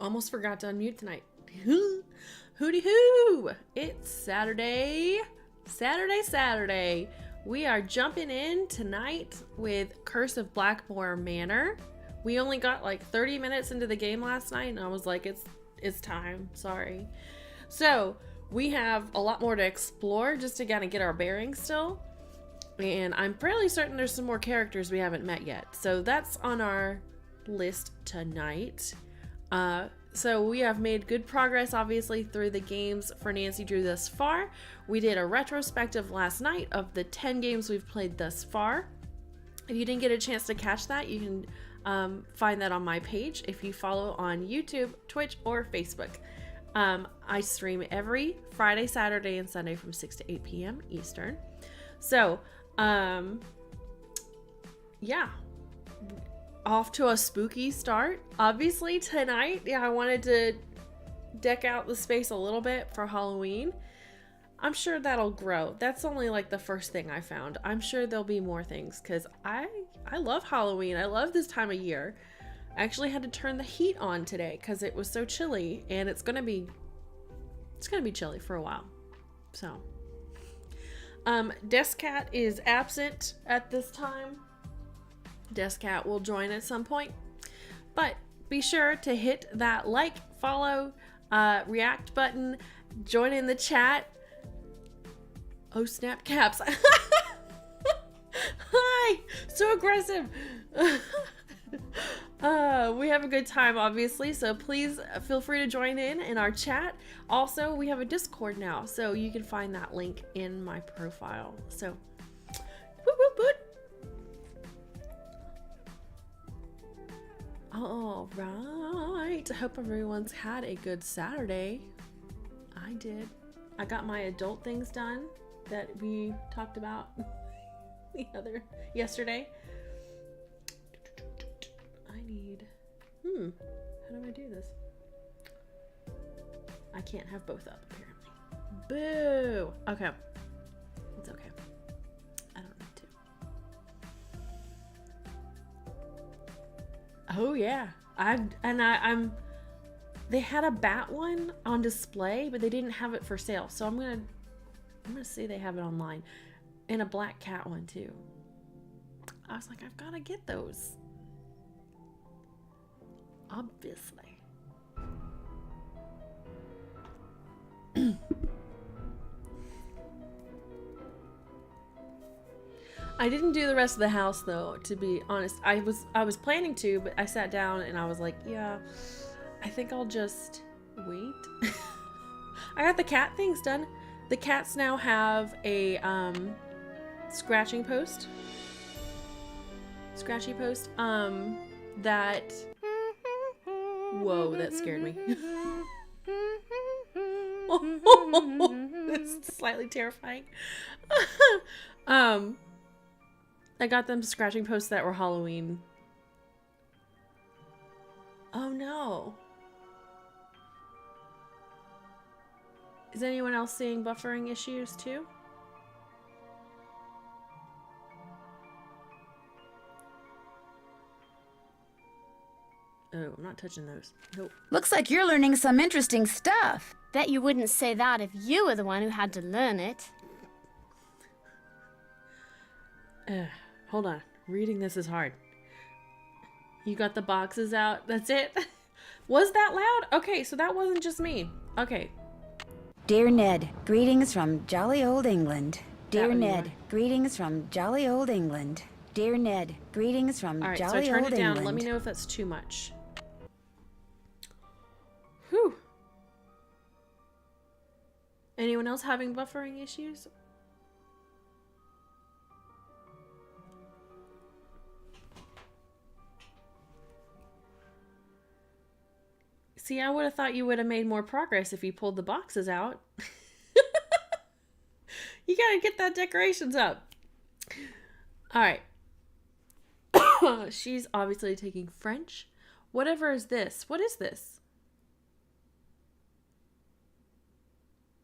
Almost forgot to unmute tonight. Hooty hoo! It's Saturday. Saturday. We are jumping in tonight with Curse of Blackmoor Manor. We only got like 30 minutes into the game last night, and I was like, it's time. Sorry. So we have a lot more to explore just to kind of get our bearings still. And I'm fairly certain there's some more characters we haven't met yet. So that's on our list tonight. So we have made good progress, obviously, through the games for Nancy Drew thus far. We did a retrospective last night of the 10 games we've played thus far. If you didn't get a chance to catch that, you can find that on my page if you follow on YouTube, Twitch, or Facebook. I stream every Friday, Saturday, and Sunday from 6 to 8 p.m. Eastern. So, yeah. Off to a spooky start. Obviously tonight, I wanted to deck out the space a little bit for Halloween. I'm sure that'll grow. That's only like the first thing I found. I'm sure there'll be more things because I love Halloween. I love this time of year. I actually had to turn the heat on today because it was so chilly, and it's gonna be chilly for a while. So, Descat is absent at this time. Descat will join at some point, but be sure to hit that like, follow, react button, join in the chat. Oh snap, caps. Hi, so aggressive. We have a good time, obviously, so please feel free to join in our chat. Also, we have a Discord now, so you can find that link in my profile. So, whoop, whoop, whoop. All right. I hope everyone's had a good Saturday. I did. I got my adult things done that we talked about yesterday. I need, how do I do this? I can't have both up, apparently. Boo! Okay. It's okay. I don't need to. Oh yeah. I'm they had a bat one on display, but they didn't have it for sale. So I'm gonna see they have it online. And a black cat one too. I was like, I've gotta get those. Obviously. I didn't do the rest of the house though, to be honest. I was planning to, but I sat down and I was like, yeah, I think I'll just wait. I got the cat things done. The cats now have a scratchy post that, whoa, that scared me. It's slightly terrifying. I got them scratching posts that were Halloween. Oh no. Is anyone else seeing buffering issues too? Oh, I'm not touching those. Nope. Looks like you're learning some interesting stuff. Bet you wouldn't say that if you were the one who had to learn it. Hold on. Reading this is hard. You got the boxes out. That's it? Was that loud? Okay, so that wasn't just me. Okay. Dear Ned, greetings from jolly old England. Dear Ned, greetings from jolly old England. Dear Ned, greetings from All right, jolly so I turned old it down. England. Let me know if that's too much. Whew. Anyone else having buffering issues? See, I would have thought you would have made more progress if you pulled the boxes out. You gotta get that decorations up. All right. She's obviously taking French. Whatever is this? What is this?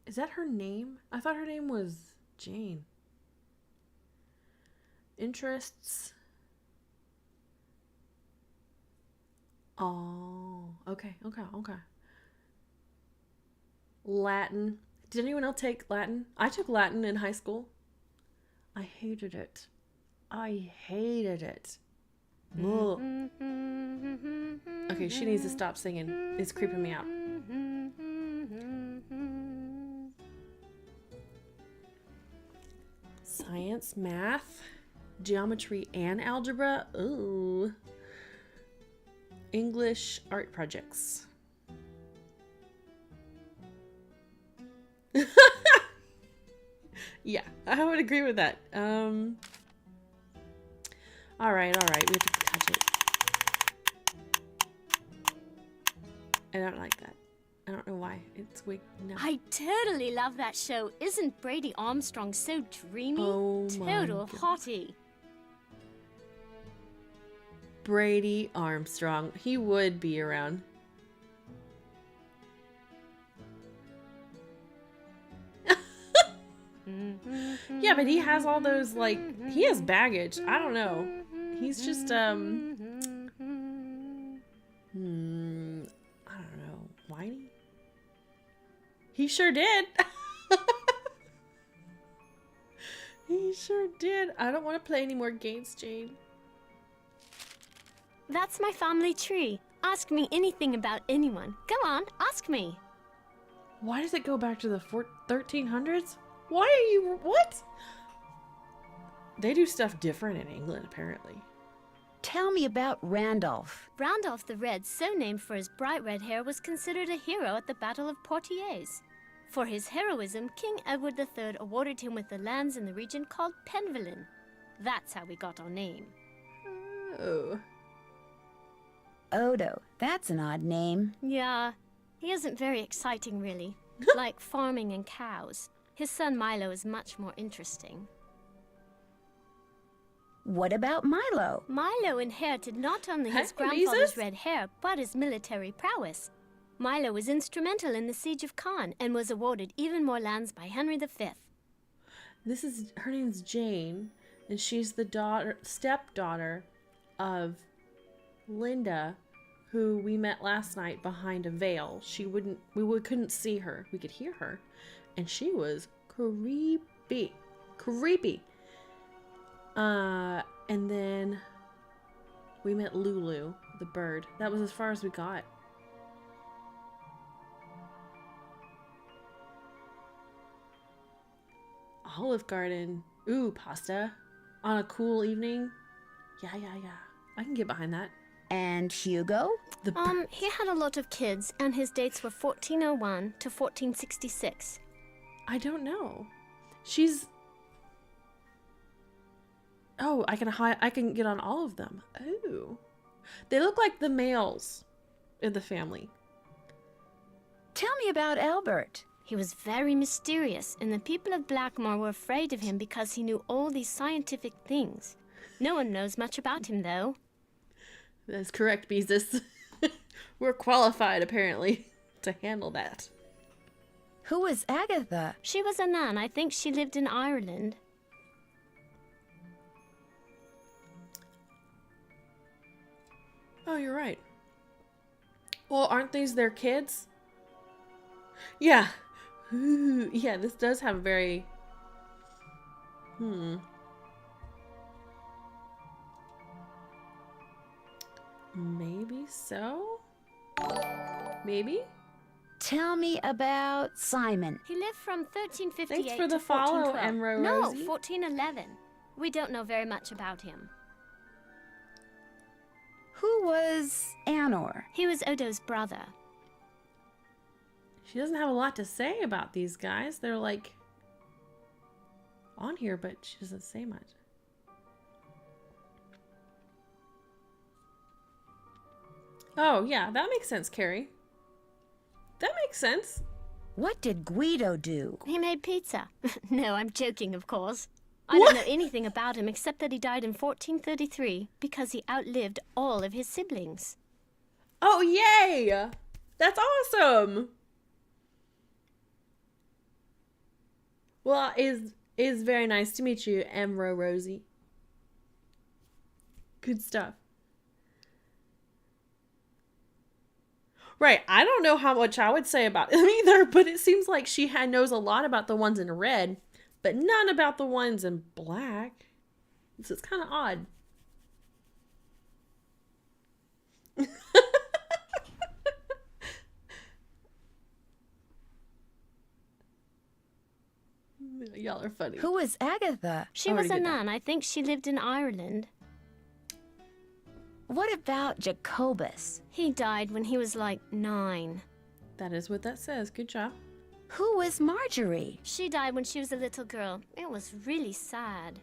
Is that her name? I thought her name was Jane. Interests. Oh, Okay. Latin. Did anyone else take Latin? I took Latin in high school. I hated it. Ugh. Okay, she needs to stop singing. It's creeping me out. Science, math, geometry, and algebra. Ooh. English, art projects. Yeah, I would agree with that. All right. We have to touch it. I don't like that. I don't know why. It's weak. No. I totally love that show. Isn't Brady Armstrong so dreamy? Oh my Total goodness. hottie. Brady Armstrong. He would be around. Yeah, but he has all those, like, he has baggage. I don't know. He's just, I don't know. Whiny? He sure did. He sure did. I don't want to play any more games, Jane. That's my family tree. Ask me anything about anyone. Go on, ask me. Why does it go back to the 1300s? Why are you... What? They do stuff different in England, apparently. Tell me about Randolph. Randolph the Red, so named for his bright red hair, was considered a hero at the Battle of Poitiers. For his heroism, King Edward III awarded him with the lands in the region called Penvillin. That's how we got our name. Oh. Odo, that's an odd name. Yeah, he isn't very exciting, really. Like farming and cows. His son Milo is much more interesting. What about Milo? Milo inherited not only his Hey, grandfather's Jesus. red hair, but his military prowess. Milo was instrumental in the siege of Caen and was awarded even more lands by Henry V. Her name's Jane, and she's the stepdaughter of Linda, who we met last night behind a veil. We couldn't see her. We could hear her, and she was creepy. And then we met Lulu, the bird. That was as far as we got. Olive Garden. Ooh, pasta. On a cool evening. Yeah. I can get behind that. And Hugo? The bird. He had a lot of kids, and his dates were 1401 to 1466. I don't know. She's... Oh, I can get on all of them. Oh. They look like the males in the family. Tell me about Albert. He was very mysterious, and the people of Blackmoor were afraid of him because he knew all these scientific things. No one knows much about him, though. That's correct, Beezus. We're qualified, apparently, to handle that. Who was Agatha? She was a nun. I think she lived in Ireland. Oh, you're right. Well, aren't these their kids? Yeah. Ooh, yeah, this does have a very... Maybe so? Maybe? Tell me about Simon. He lived from 1358 Thanks for the to follow, 1412. Emro No, Rosie. 1411. We don't know very much about him. Who was Anor? He was Odo's brother. She doesn't have a lot to say about these guys. They're like on here, but she doesn't say much. Oh, yeah, that makes sense, Carrie. That makes sense. What did Guido do? He made pizza. No, I'm joking, of course. I don't know anything about him except that he died in 1433 because he outlived all of his siblings. Oh, yay! That's awesome! Well, is very nice to meet you, Emro Rosie. Good stuff. Right. I don't know how much I would say about him either, but it seems like she knows a lot about the ones in red, but none about the ones in black. So it's kind of odd. Y'all are funny. Who was Agatha? She was a nun. I think she lived in Ireland. What about Jacobus? He died when he was like 9. That is what that says. Good job. Who was Marjorie? She died when she was a little girl. It was really sad.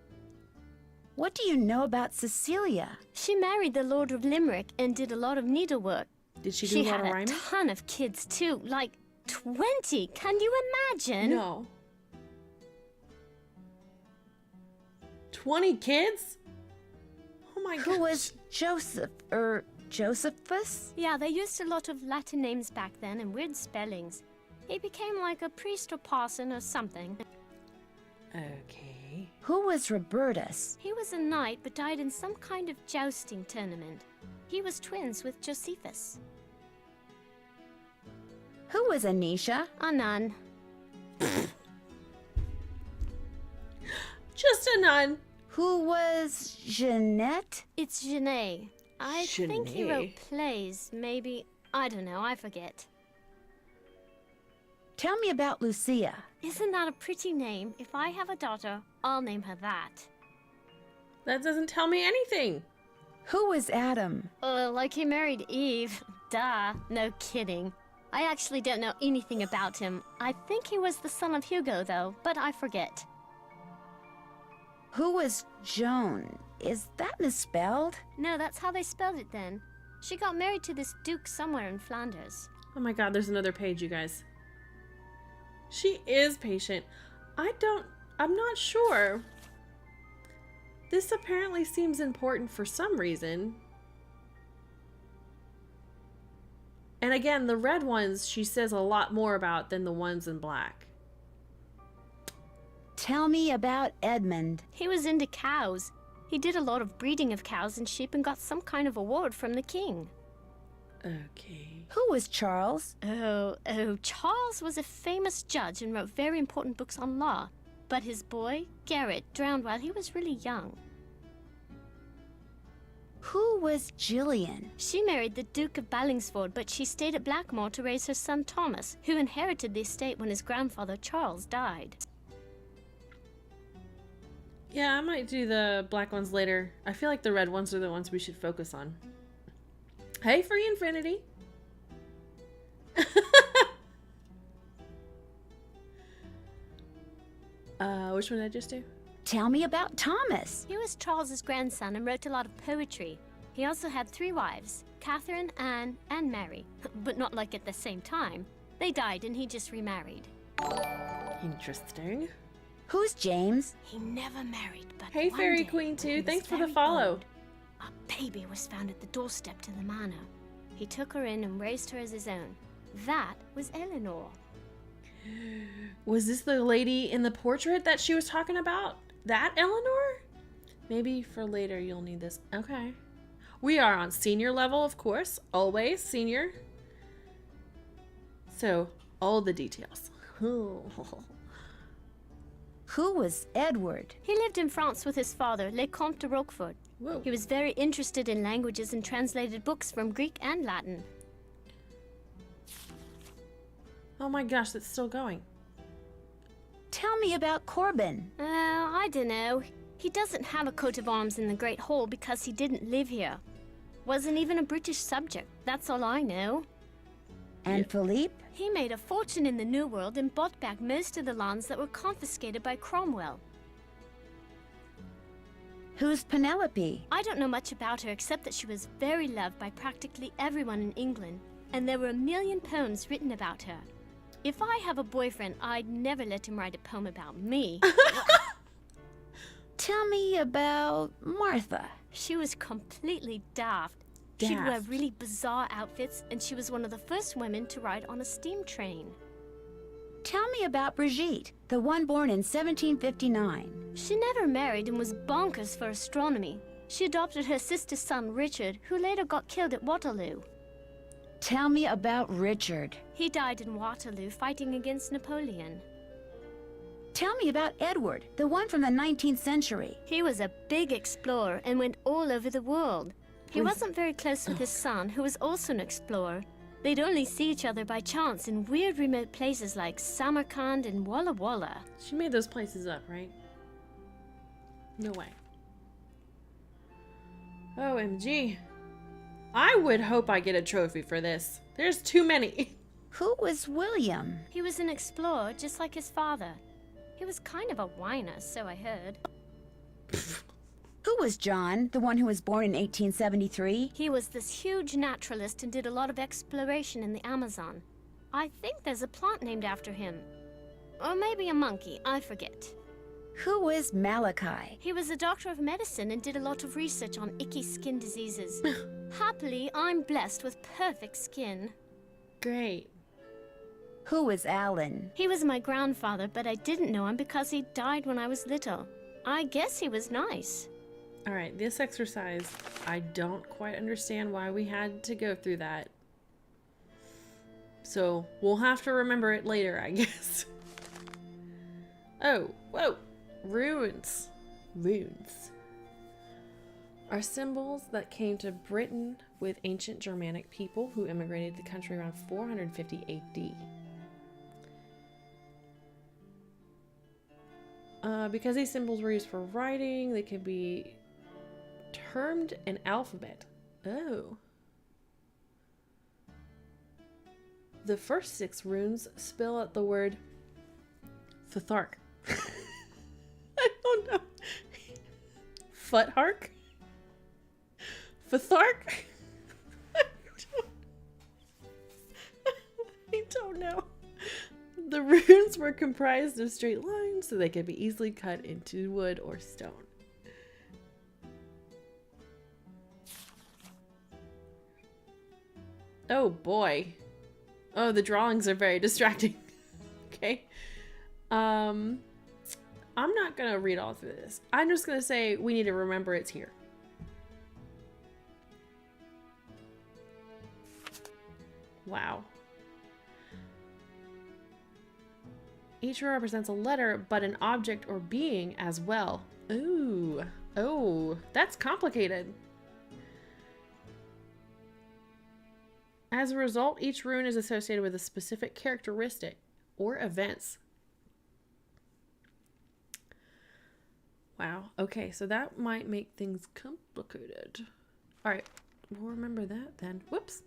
What do you know about Cecilia? She married the Lord of Limerick and did a lot of needlework. Did she do a lot of had rhyming? a ton of kids too, like 20. Can you imagine? No. 20 kids? Oh my god. Who was Josephus? Yeah, they used a lot of Latin names back then and weird spellings. He became like a priest or parson or something. Okay. Who was Robertus? He was a knight but died in some kind of jousting tournament. He was twins with Josephus. Who was Anisha? A nun. Just a nun. Who was Jeanette? It's Genet. I think he wrote Genet. plays, maybe. I don't know, I forget. Tell me about Lucia. Isn't that a pretty name? If I have a daughter, I'll name her that. That doesn't tell me anything. Who was Adam? Like he married Eve. Duh. No kidding. I actually don't know anything about him. I think he was the son of Hugo, though, but I forget. Who was Joan? Is that misspelled? No, that's how they spelled it then. She got married to this duke somewhere in Flanders. Oh my god, there's another page, you guys. She is patient. I'm not sure. This apparently seems important for some reason. And again, the red ones she says a lot more about than the ones in black. Tell me about Edmund. He was into cows. He did a lot of breeding of cows and sheep and got some kind of award from the king. Okay. Who was Charles? Oh, Charles was a famous judge and wrote very important books on law. But his boy, Garrett, drowned while he was really young. Who was Gillian? She married the Duke of Ballingsford, but she stayed at Blackmoor to raise her son Thomas, who inherited the estate when his grandfather Charles died. Yeah, I might do the black ones later. I feel like the red ones are the ones we should focus on. Hey, Free Infinity. Which one did I just do? Tell me about Thomas. He was Charles's grandson and wrote a lot of poetry. He also had 3 wives, Catherine, Anne, and Mary. But not like at the same time. They died and he just remarried. Interesting. Who's James? He never married, but Hey, one Fairy day, Queen 2. when he was Thanks for the very follow. old, a baby was found at the doorstep to the manor. He took her in and raised her as his own. That was Eleanor. Was this the lady in the portrait that she was talking about? That Eleanor? Maybe for later you'll need this. Okay. We are on senior level, of course. Always senior. So, all the details. Who was Edward? He lived in France with his father, Le Comte de Roquefort. Whoa. He was very interested in languages and translated books from Greek and Latin. Oh my gosh, that's still going. Tell me about Corbin. I don't know. He doesn't have a coat of arms in the Great Hall because he didn't live here. Wasn't even a British subject, that's all I know. And Philippe? He made a fortune in the New World and bought back most of the lands that were confiscated by Cromwell. Who's Penelope? I don't know much about her except that she was very loved by practically everyone in England, and there were 1 million poems written about her. If I have a boyfriend, I'd never let him write a poem about me. Tell me about Martha. She was completely daft. She'd wear really bizarre outfits, and she was one of the first women to ride on a steam train. Tell me about Brigitte, the one born in 1759. She never married and was bonkers for astronomy. She adopted her sister's son, Richard, who later got killed at Waterloo. Tell me about Richard. He died in Waterloo fighting against Napoleon. Tell me about Edward, the one from the 19th century. He was a big explorer and went all over the world. He wasn't very close with his son, who was also an explorer. They'd only see each other by chance in weird remote places like Samarkand and Walla Walla. She made those places up, right? No way. OMG. I would hope I get a trophy for this. There's too many. Who was William? He was an explorer, just like his father. He was kind of a whiner, so I heard. Who was John, the one who was born in 1873? He was this huge naturalist and did a lot of exploration in the Amazon. I think there's a plant named after him. Or maybe a monkey, I forget. Who was Malachi? He was a doctor of medicine and did a lot of research on icky skin diseases. Happily, I'm blessed with perfect skin. Great. Who was Alan? He was my grandfather, but I didn't know him because he died when I was little. I guess he was nice. All right, this exercise, I don't quite understand why we had to go through that. So we'll have to remember it later, I guess. Oh, whoa. Runes. Runes are symbols that came to Britain with ancient Germanic people who immigrated to the country around 450 AD. Because these symbols were used for writing, they can be termed an alphabet. Oh. The first 6 runes spell out the word Futhark. I don't know. Futhark? Futhark? I don't know. The runes were comprised of straight lines so they could be easily cut into wood or stone. Oh boy. Oh, the drawings are very distracting. Okay. I'm not gonna read all through this. I'm just gonna say we need to remember it's here. Wow. Each row represents a letter, but an object or being as well. Ooh. Oh, that's complicated. As a result, each rune is associated with a specific characteristic or events. Wow. Okay, so that might make things complicated. All right, we'll remember that then. Whoops.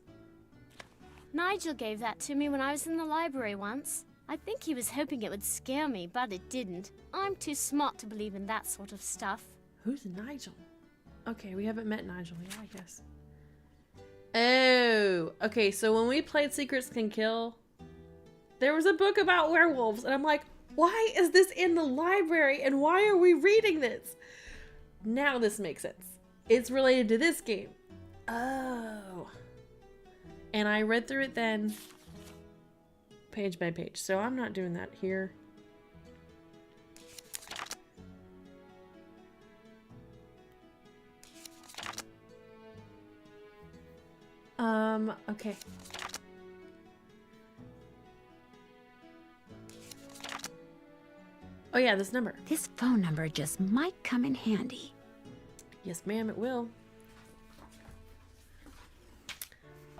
Nigel gave that to me when I was in the library once. I think he was hoping it would scare me, but it didn't. I'm too smart to believe in that sort of stuff. Who's Nigel? Okay, we haven't met Nigel yet, I guess. Oh, okay, so when we played Secrets Can Kill, there was a book about werewolves, and I'm like, why is this in the library, and why are we reading this? Now this makes sense. It's related to this game. Oh. And I read through it then, page by page, so I'm not doing that here. Okay. Oh yeah, this number. This phone number just might come in handy. Yes, ma'am, it will.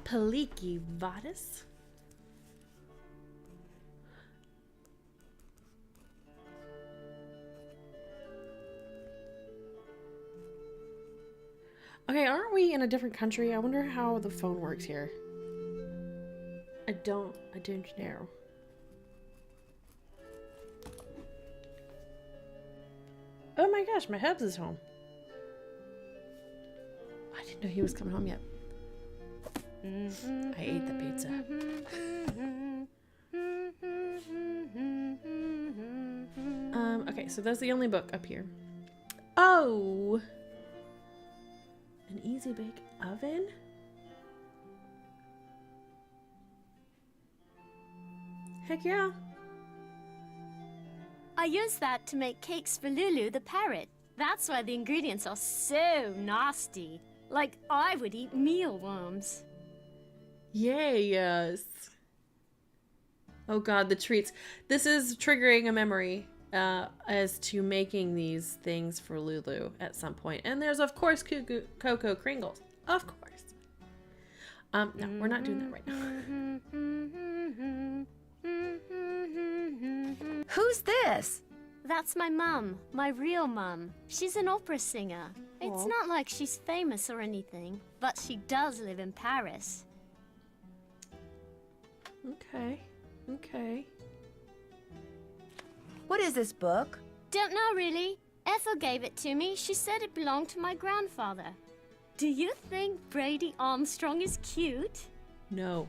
Paliki Vadis. Okay, aren't we in a different country? I wonder how the phone works here. I don't know. Oh my gosh, my hubs is home. I didn't know he was coming home yet. I ate the pizza. Okay, so that's the only book up here. Oh! An easy bake oven? Heck yeah. I used that to make cakes for Lulu the parrot. That's why the ingredients are so nasty. Like I would eat mealworms. Yay, yes. Oh god, the treats. This is triggering a memory as to making these things for Lulu at some point. And there's, of course, Cocoa Kringles. Of course. No, we're not doing that right Who's this? That's my mum, my real mum. She's an opera singer. It's Aw. not like she's famous or anything, but she does live in Paris. Okay. Okay. What is this book? Don't know really. Ethel gave it to me. She said it belonged to my grandfather. Do you think Brady Armstrong is cute? No.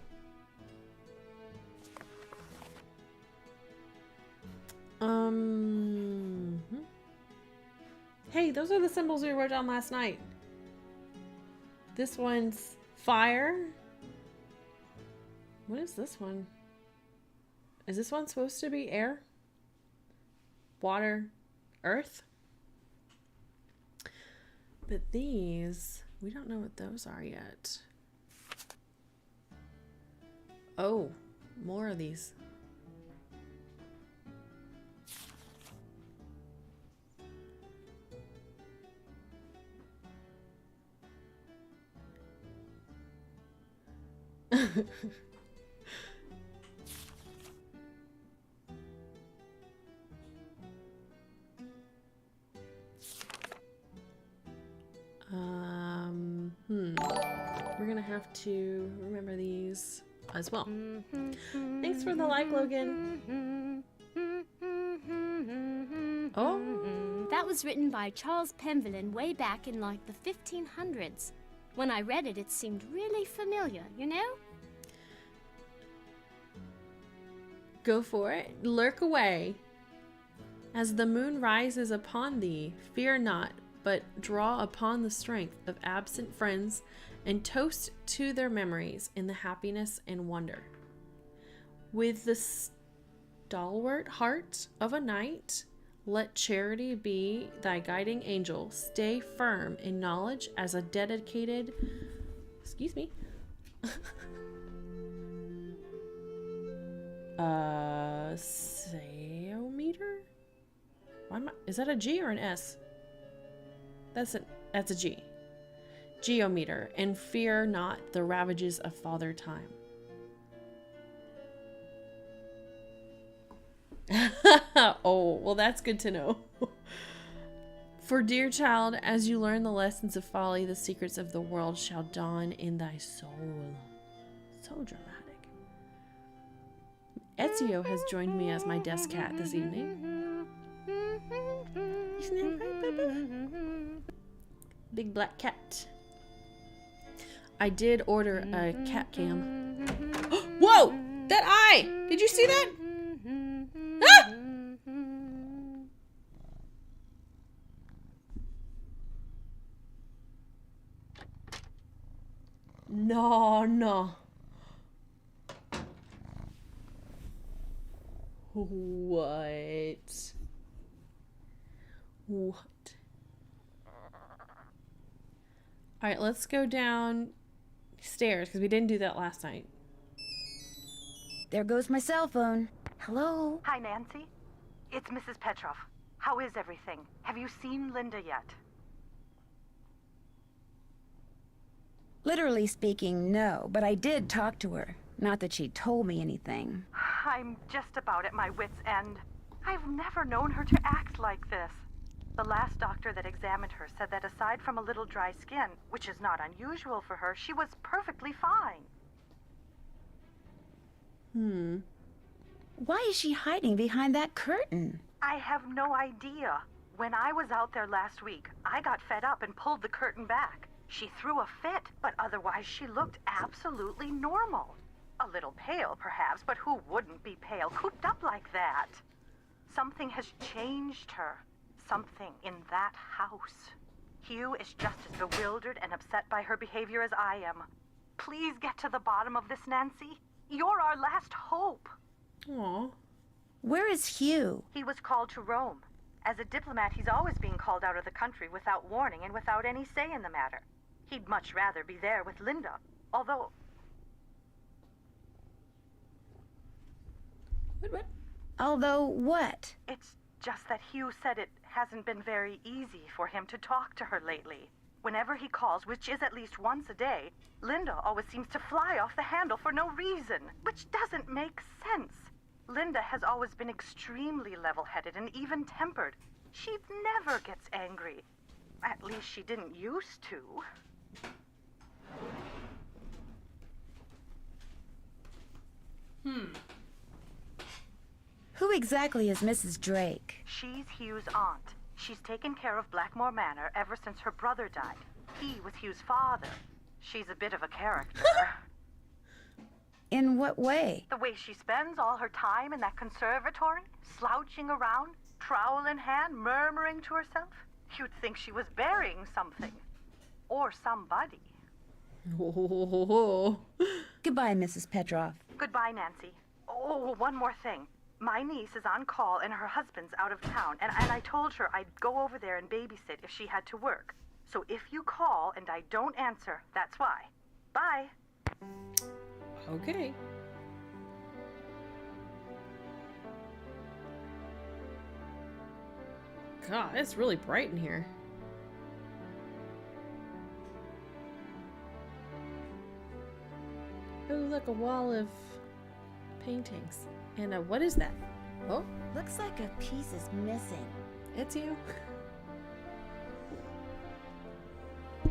Hey, those are the symbols we wrote down last night. This one's fire. What is this one? Is this one supposed to be air? Water? Earth? But these, we don't know what those are yet. Oh, more of these. We're gonna have to remember these as well. Thanks for the like, Logan. Oh, That was written by Charles Penvillin way back in like the 1500s. When I read it, it seemed really familiar, you know? go for it. Lurk away. As the moon rises upon thee, fear not, but draw upon the strength of absent friends, and toast to their memories in the happiness and wonder. With the stalwart heart of a knight, let charity be thy guiding angel. Stay firm in knowledge as a dedicated... Excuse me. Seometer? Why am I... Is that a G or an S? That's a G. Geometer, and fear not the ravages of Father Time. Oh, well, that's good to know. For dear child, as you learn the lessons of folly, the secrets of the world shall dawn in thy soul. So dramatic. Ezio has joined me as my desk cat this evening. Isn't that right, Bubba? Big black cat. I did order a cat cam. Whoa! That eye! Did you see that? Ah! No. What? Alright, let's go downstairs because we didn't do that last night. There goes my cell phone. Hello? Hi, Nancy. It's Mrs. Petrov. How is everything? Have you seen Linda yet? Literally speaking, no, but I did talk to her. Not that she told me anything. I'm just about at my wit's end. I've never known her to act like this. The last doctor that examined her said that aside from a little dry skin, which is not unusual for her, she was perfectly fine. Why is she hiding behind that curtain? I have no idea. When I was out there last week, I got fed up and pulled the curtain back. She threw a fit, but otherwise she looked absolutely normal. A little pale, perhaps, but who wouldn't be pale, cooped up like that? Something has changed her. Something in that house. Hugh is just as bewildered and upset by her behavior as I am. Please get to the bottom of this, Nancy. You're our last hope. Aw. Where is Hugh? He was called to Rome. As a diplomat, he's always being called out of the country without warning and without any say in the matter. He'd much rather be there with Linda. Although, What? Although what? It's just that Hugh said it hasn't been very easy for him to talk to her lately. Whenever he calls, which is at least once a day, Linda always seems to fly off the handle for no reason, which doesn't make sense. Linda has always been extremely level-headed and even-tempered. She never gets angry. At least she didn't used to. Who exactly is Mrs. Drake? She's Hugh's aunt. She's taken care of Blackmoor Manor ever since her brother died. He was Hugh's father. She's a bit of a character. In what way? The way she spends all her time in that conservatory, slouching around, trowel in hand, murmuring to herself. You'd think she was burying something. Or somebody. Oh. Goodbye, Mrs. Petroff. Goodbye, Nancy. Oh, one more thing. My niece is on call and her husband's out of town, and I told her I'd go over there and babysit if she had to work. So if you call and I don't answer, that's why. Bye. Okay. God, it's really bright in here. Oh, look, a wall of paintings. And what is that? Oh, Looks like a piece is missing. it's you. I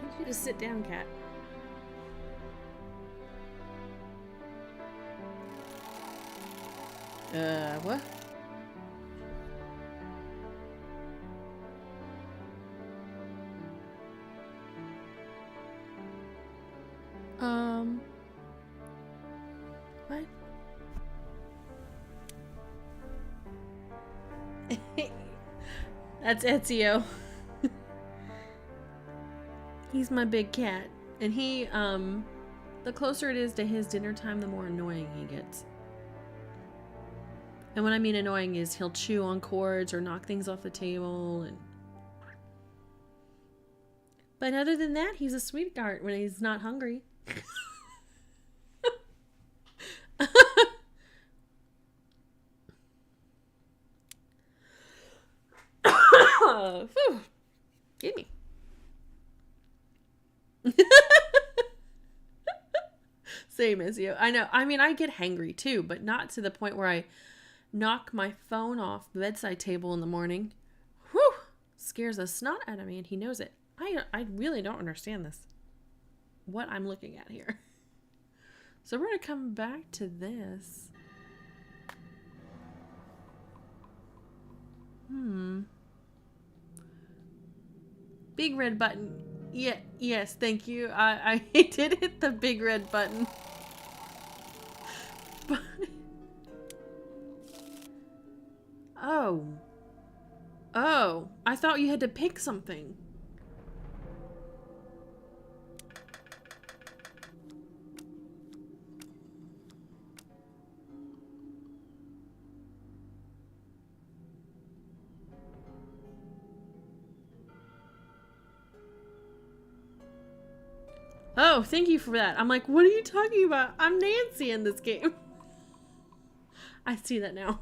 need you to sit down, cat. What? What? That's Ezio. He's my big cat. And he, the closer it is to his dinner time, the more annoying he gets. And what I mean annoying is he'll chew on cords or knock things off the table. But other than that, he's a sweetheart when he's not hungry. Phew. Give me. Same as you. I know. I mean, I get hangry too, but not to the point where I knock my phone off the bedside table in the morning. Whew! Scares the snot out of me, and he knows it. I really don't understand this. What I'm looking at here. So we're going to come back to this. Big red button. Yeah, yes, thank you. I did hit the big red button. But... Oh, I thought you had to pick something. Oh, thank you for that. I'm like, what are you talking about? I'm Nancy in this game. I see that now.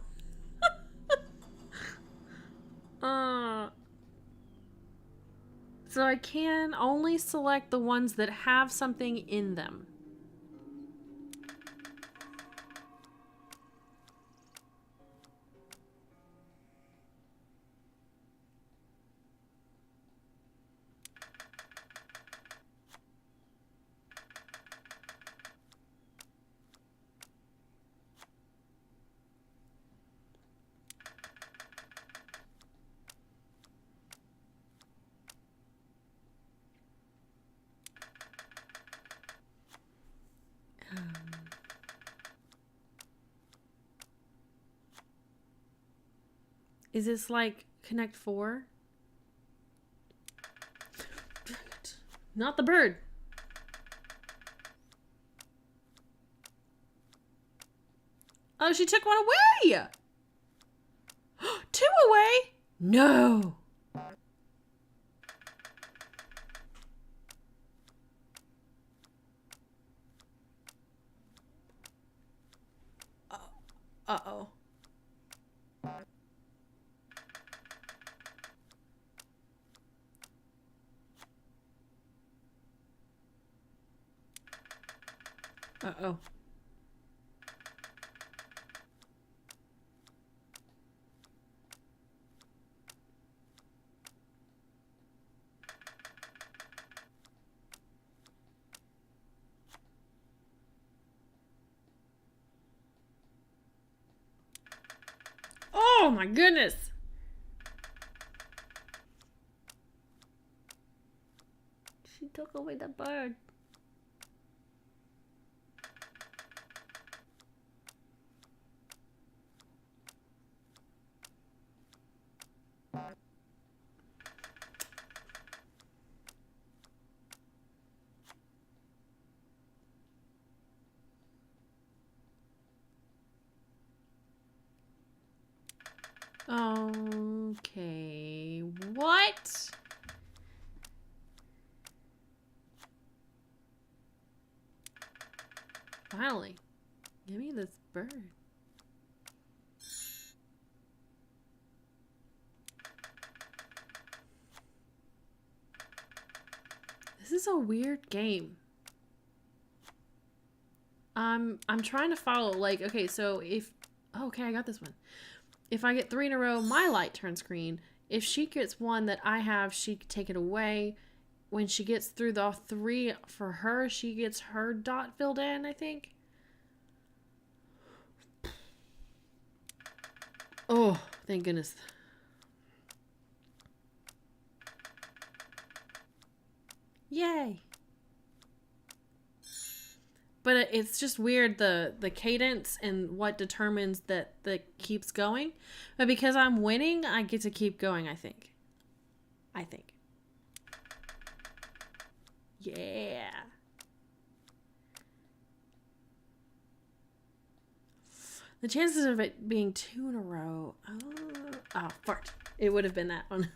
So I can only select the ones that have something in them. Is this like Connect 4? Not the bird. Oh, she took one away! 2 away? No! Uh-oh. Uh-oh. Oh my goodness! She took away the bird. Okay, what? Finally, give me this bird. This is a weird game. I'm trying to follow, like, okay, so if, oh, okay, I got this one. If I get 3 in a row, my light turns green. If she gets one that I have, she can take it away. When she gets through the 3 for her, she gets her dot filled in, I think. Oh, thank goodness. Yay. But it's just weird, the cadence and what determines that keeps going. But because I'm winning, I get to keep going, I think. Yeah. The chances of it being 2 in a row. Oh, fart. It would have been that one.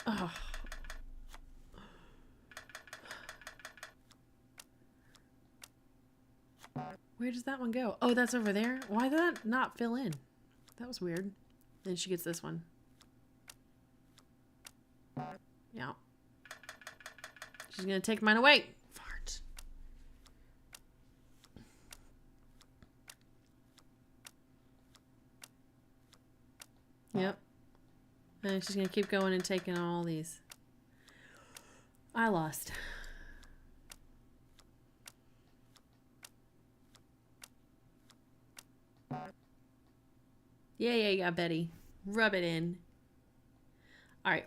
Oh. Where does that one go? Oh, that's over there? Why did that not fill in? That was weird. Then she gets this one. Yeah. She's gonna take mine away. Fart. Yep. And she's gonna keep going and taking all these. I lost. Yeah, Betty. Rub it in. Alright.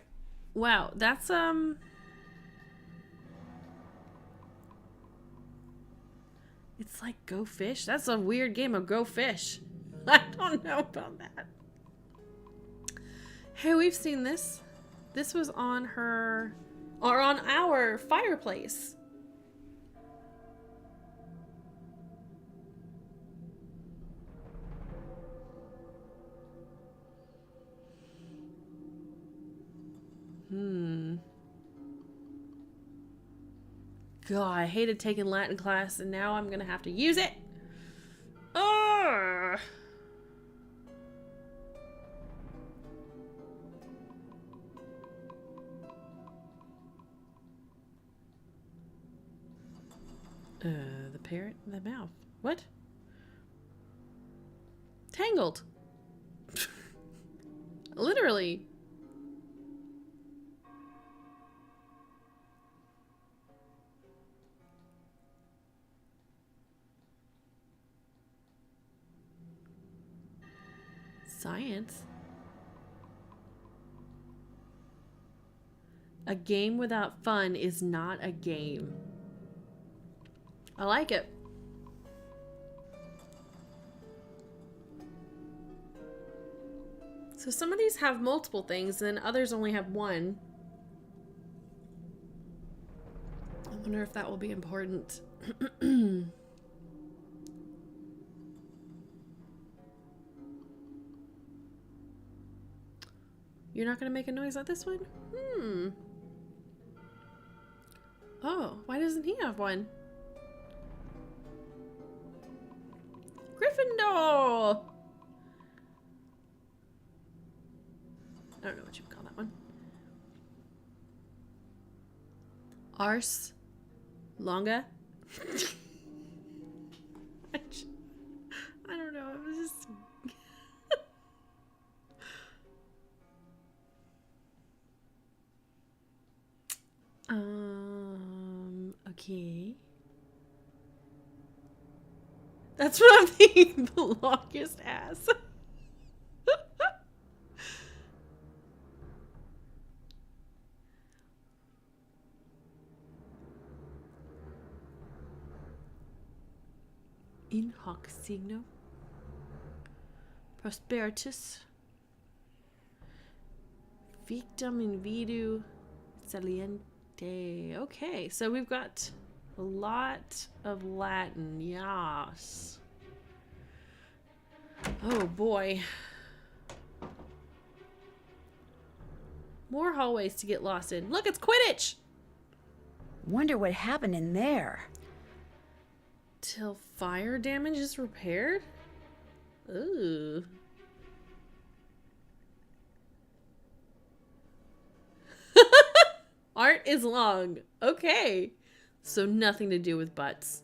Wow, that's, it's like Go Fish. That's a weird game of Go Fish. I don't know about that. Hey, we've seen this. This was on her, or on our fireplace. God, I hated taking Latin class, and now I'm gonna have to use it. Ugh. The parrot in the mouth. What? Tangled. Literally. Science. A game without fun is not a game. I like it. So some of these have multiple things, and others only have one. I wonder if that will be important. You're not gonna make a noise on this one? Oh, why doesn't he have one? Gryffindor! I don't know what you would call that one. Ars longa? I don't know. It was just. Okay. That's what I'm thinking. The longest ass. In hoc signo prosperitus victum in vidu saliente. Okay, so we've got a lot of Latin. Yes. Oh boy. More hallways to get lost in. Look, it's Quidditch! Wonder what happened in there. Till fire damage is repaired? Ooh. Art is long. Okay. So nothing to do with butts.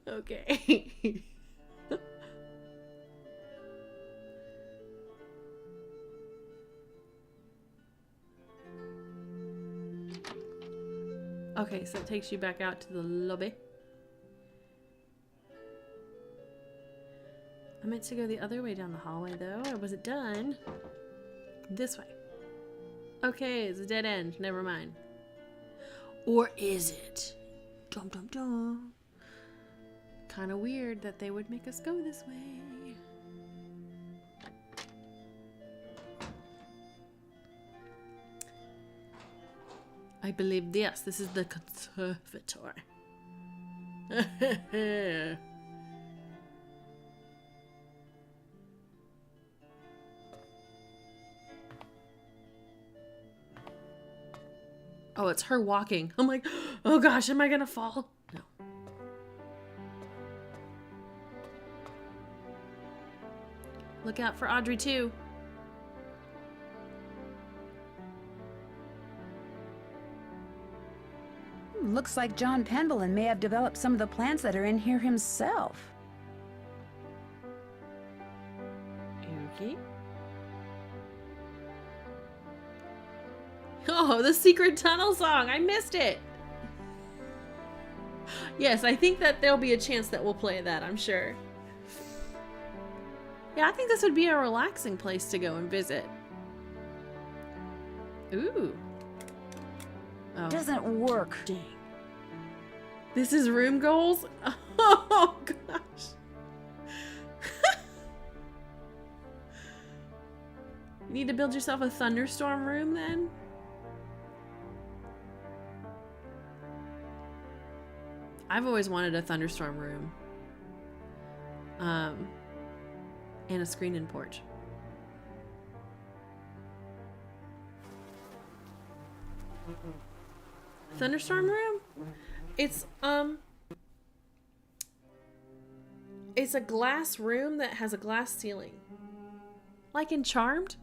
Okay. Okay, so it takes you back out to the lobby. I meant to go the other way down the hallway, though. Or was it done? This way. Okay, it's a dead end. Never mind. Or is it? Dum dum dum. Kind of weird that they would make us go this way. I believe this is the conservatory. Oh, it's her walking. I'm like, oh gosh, am I gonna fall? No. Look out for Audrey too. Looks like John Penvillin may have developed some of the plants that are in here himself. Okay. Oh, the secret tunnel song. I missed it. Yes, I think that there'll be a chance that we'll play that, I'm sure. Yeah, I think this would be a relaxing place to go and visit. Ooh. Oh. Doesn't work. Dang. This is room goals? Oh, gosh. You need to build yourself a thunderstorm room, then? I've always wanted a thunderstorm room. And a screen-in porch. Thunderstorm room? It's a glass room that has a glass ceiling. Like in Charmed?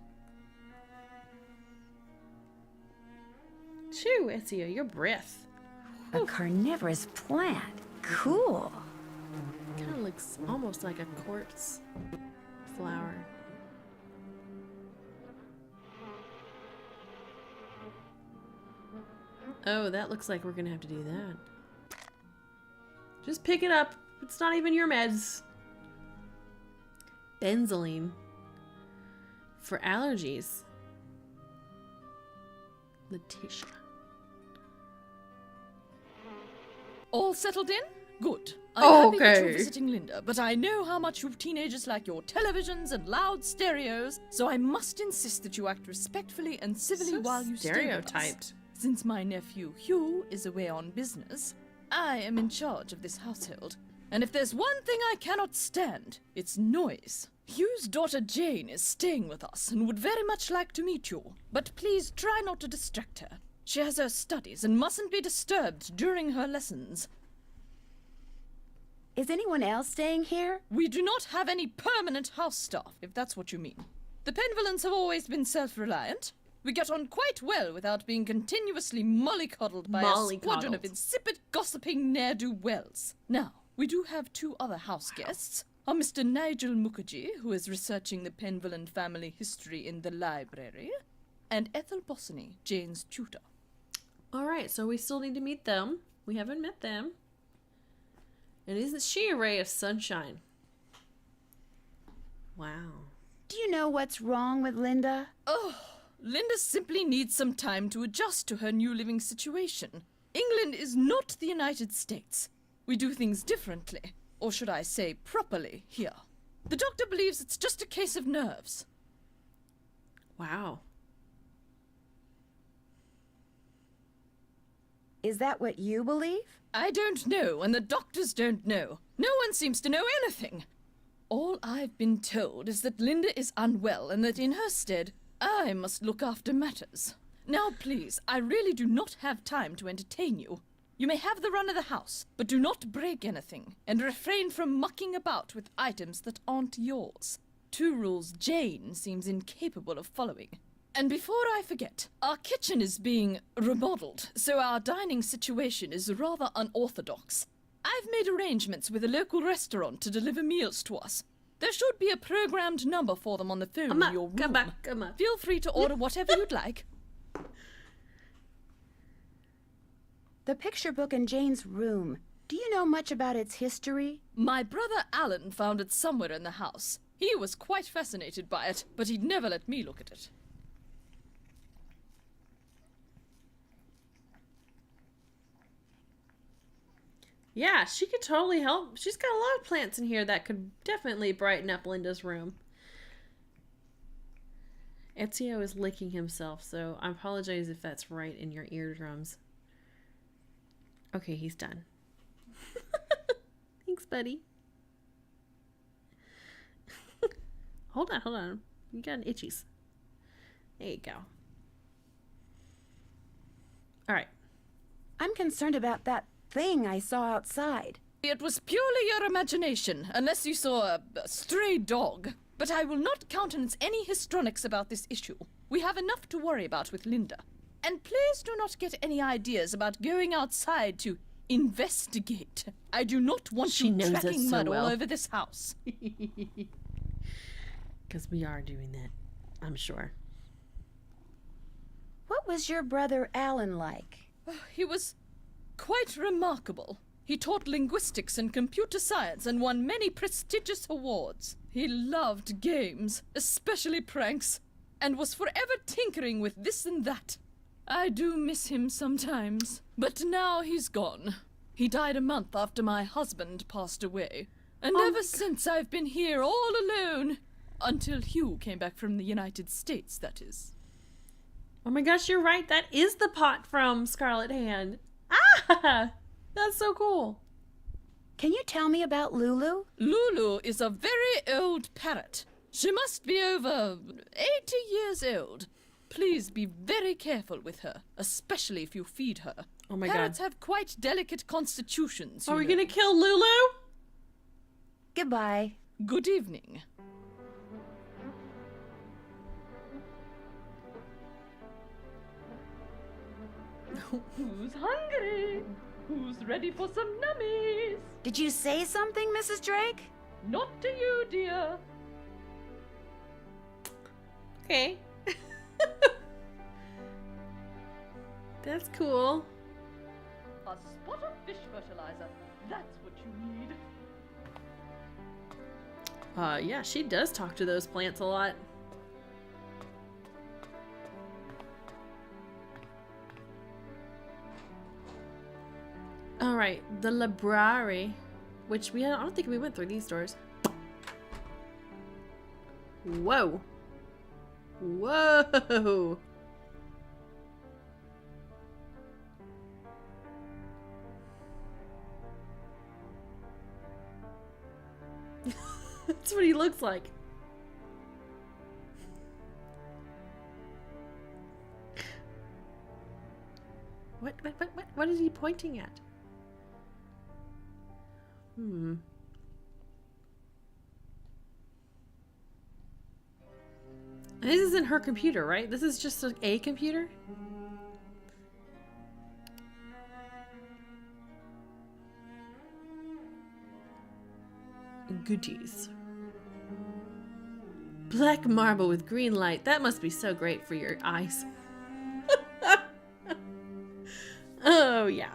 Shoo, Ezio, your breath. A carnivorous plant. Cool. Kind of looks almost like a quartz flower. Oh, that looks like we're gonna have to do that. Just pick it up. It's not even your meds. Benzoline. For allergies. Letitia. All settled in? Good. Oh, I'm happy that okay. you're visiting Linda, but I know how much you teenagers like your televisions and loud stereos, so I must insist that you act respectfully and civilly So while you stay with us. stereotyped. Since my nephew Hugh is away on business, I am in charge of this household. And if there's one thing I cannot stand, it's noise. Hugh's daughter Jane is staying with us and would very much like to meet you, but please try not to distract her. She has her studies and mustn't be disturbed during her lessons. Is anyone else staying here? We do not have any permanent house staff, if that's what you mean. The Penvillans have always been self-reliant. We get on quite well without being continuously mollycoddled by a squadron of insipid, gossiping ne'er-do-wells. Now, we do have 2 other house guests. Are Mr. Nigel Mukherjee, who is researching the Penvillan family history in the library, and Ethel Bossany, Jane's tutor. Alright, so we still need to meet them. We haven't met them. And isn't she a ray of sunshine? Wow. Do you know what's wrong with Linda? Oh, Linda simply needs some time to adjust to her new living situation. England is not the United States. We do things differently, or should I say properly, here. The doctor believes it's just a case of nerves. Wow. Is that what you believe? I don't know, and the doctors don't know. No one seems to know anything. All I've been told is that Linda is unwell and that in her stead, I must look after matters. Now, please, I really do not have time to entertain you. You may have the run of the house, but do not break anything, and refrain from mucking about with items that aren't yours. 2 rules Jane seems incapable of following. And before I forget, our kitchen is being remodeled, so our dining situation is rather unorthodox. I've made arrangements with a local restaurant to deliver meals to us. There should be a programmed number for them on the phone in your room. Come on. Feel free to order whatever you'd like. The picture book in Jane's room. Do you know much about its history? My brother Alan found it somewhere in the house. He was quite fascinated by it, but he'd never let me look at it. Yeah, she could totally help. She's got a lot of plants in here that could definitely brighten up Linda's room. Ezio is licking himself, so I apologize if that's right in your eardrums. Okay, he's done. Thanks, buddy. Hold on. You got an itchies. There you go. All right. I'm concerned about that thing I saw outside. It was purely your imagination, unless you saw a stray dog. But I will not countenance any histrionics about this issue. We have enough to worry about with Linda. And please do not get any ideas about going outside to investigate. I do not want She you knows us tracking so mud well. all over this house. Because we are doing that, I'm sure. What was your brother Alan like? He was quite remarkable. He taught linguistics and computer science and won many prestigious awards. He loved games, especially pranks, and was forever tinkering with this and that. I do miss him sometimes, but now he's gone. He died a month after my husband passed away, and ever since I've been here all alone. Until Hugh came back from the United States, that is. Oh my gosh, you're right. That is the pot from Scarlet Hand. Ah! That's so cool. Can you tell me about Lulu? Lulu is a very old parrot. She must be over 80 years old. Please be very careful with her, especially if you feed her. Oh my Parrots god. have quite delicate constitutions. Are we you know. gonna kill Lulu? Goodbye. Good evening. Who's hungry? Who's ready for some nummies? Did you say something, Mrs. Drake? Not to you, dear. Okay. That's cool. A spot of fish fertilizer. That's what you need. Yeah, she does talk to those plants a lot. Alright, the library, which I don't think we went through these doors. Whoa. Whoa. That's what he looks like. What is he pointing at? This isn't her computer, right? This is just a computer? Goodies. Black marble with green light. That must be so great for your eyes. Oh, yeah.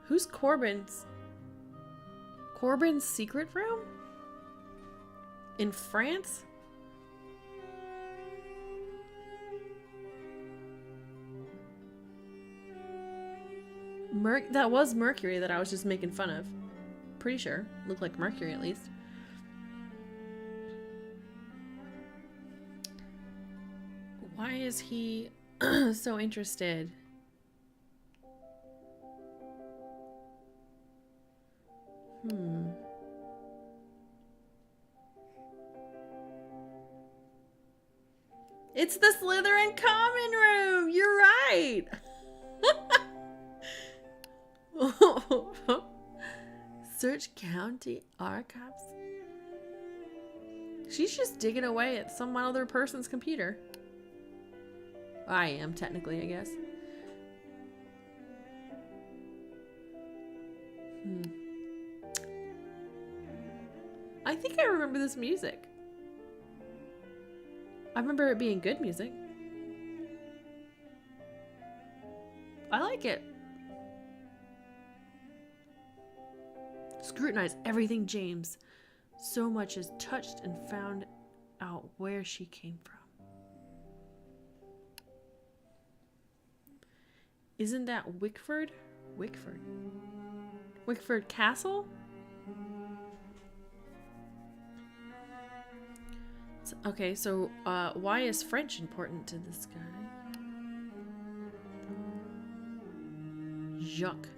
Who's Corbin's secret room? In France? That was Mercury that I was just making fun of. Pretty sure. Looked like Mercury at least. Why is he so interested? It's the Slytherin common room! You're right! Search county archives. She's just digging away at some other person's computer. I am, technically, I guess. I think I remember this music. I remember it being good music. I like it. Scrutinize everything James so much as touched and found out where she came from. Isn't that Wickford? Wickford Castle? Okay, so why is French important to this guy? Jacques.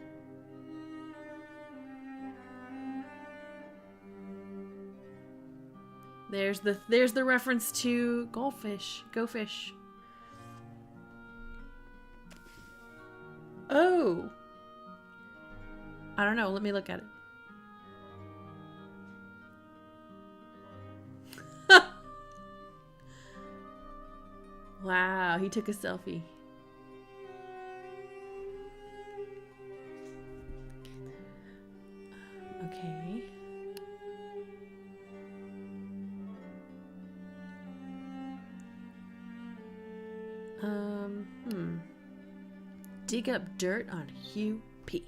There's the reference to goldfish. Go fish. Oh. I don't know. Let me look at it. Wow, he took a selfie. Okay. Dig up dirt on Hugh P.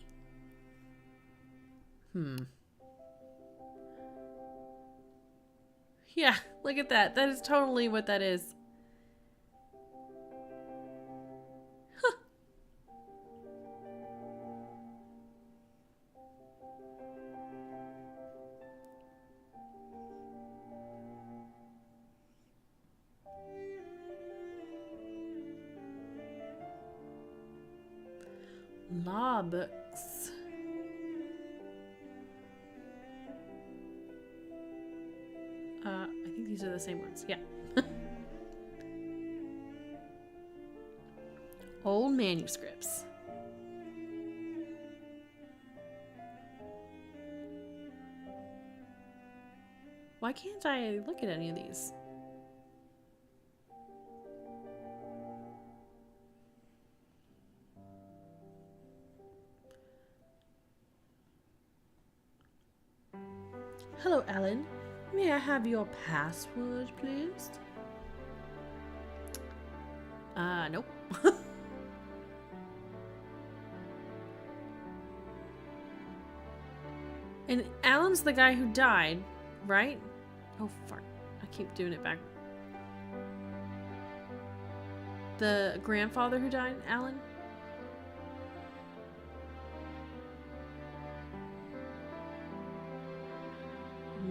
Yeah, look at that. That is totally what that is. Law books. I think these are the same ones. Yeah. Old manuscripts. Why can't I look at any of these? Hello, Alan. May I have your password, please? Nope. And Alan's the guy who died, right? Oh, fuck. I keep doing it back. The grandfather who died, Alan?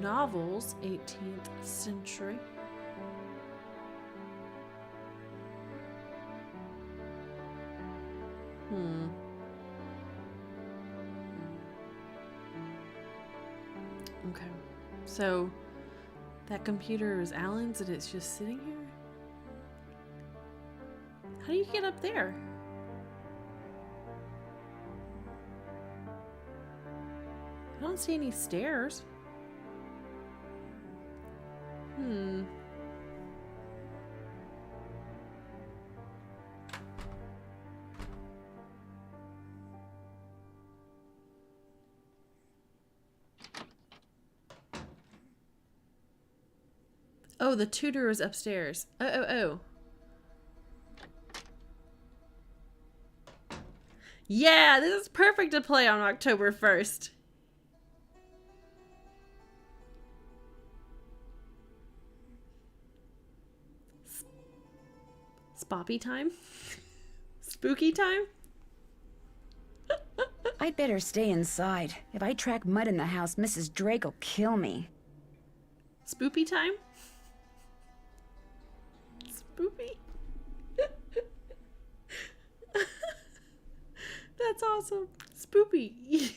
Novels, 18th century. Okay. So that computer is Alan's and it's just sitting here? How do you get up there? I don't see any stairs. Oh, the tutor is upstairs. Oh. Yeah, this is perfect to play on October 1st. Spoppy time? Spooky time? I'd better stay inside. If I track mud in the house, Mrs. Drake will kill me. Spoopy time? Spoopy? That's awesome. Spoopy.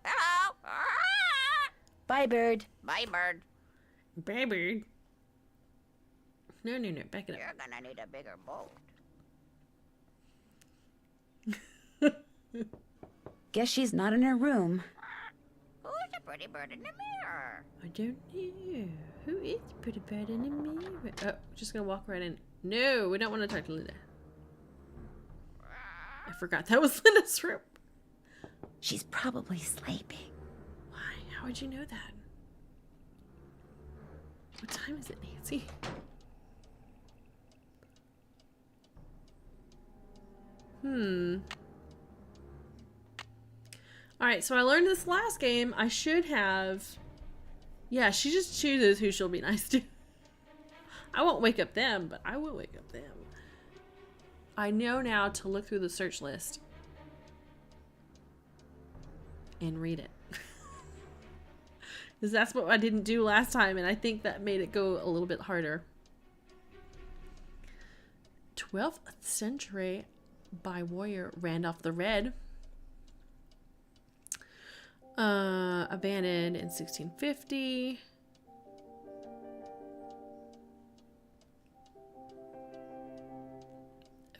Hello. Bye, bird. Bye, bird. Baby. No, back it up. You're gonna need a bigger boat. Guess she's not in her room. Who's the pretty bird in the mirror? I don't know. Who is the pretty bird in the mirror? Oh, just gonna walk right in. No, we don't want to talk to Linda. I forgot that was Linda's room. She's probably sleeping. Why? How would you know that? What time is it, Nancy? Alright, so I learned this last game. I should have... Yeah, she just chooses who she'll be nice to. I won't wake up them, but I will wake up them. I know now to look through the search list and read it. Because that's what I didn't do last time, and I think that made it go a little bit harder. 12th century by warrior Randolph the Red. Abandoned in 1650.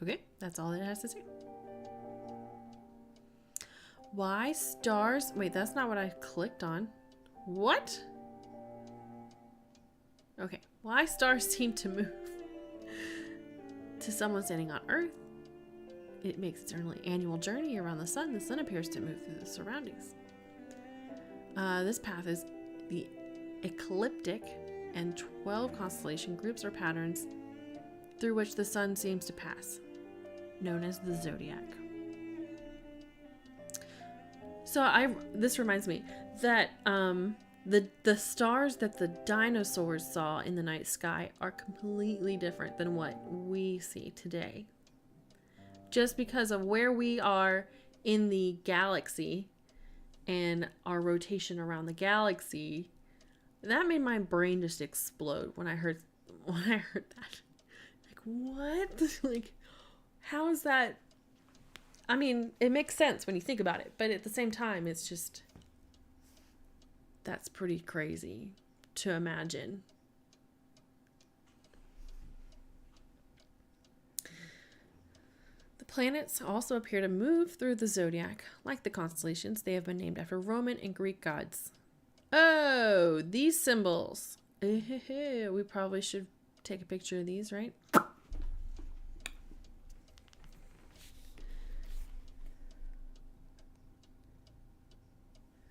Okay, that's all it has to say. Why stars? Wait, that's not what I clicked on. What? Okay, why stars seem to move to someone standing on Earth. It makes its annual journey around the sun. The sun appears to move through the surroundings. This path is the ecliptic, and 12 constellation groups or patterns through which the sun seems to pass, known as the zodiac. So this reminds me that the stars that the dinosaurs saw in the night sky are completely different than what we see today. Just because of where we are in the galaxy and our rotation around the galaxy, that made my brain just explode when I heard that. Like, what? Like, how is that? I mean, it makes sense when you think about it, but at the same time, it's just, that's pretty crazy to imagine. The planets also appear to move through the zodiac. Like the constellations, they have been named after Roman and Greek gods. Oh, these symbols. We probably should take a picture of these, right?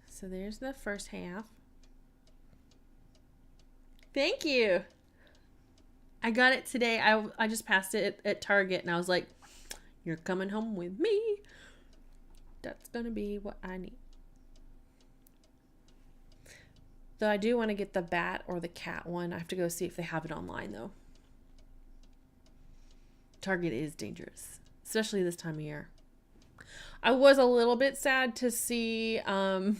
So there's the first half. Thank you. I got it today. I just passed it at Target and I was like, you're coming home with me. That's going to be what I need. Though I do want to get the bat or the cat one. I have to go see if they have it online though. Target is dangerous, especially this time of year. I was a little bit sad to see some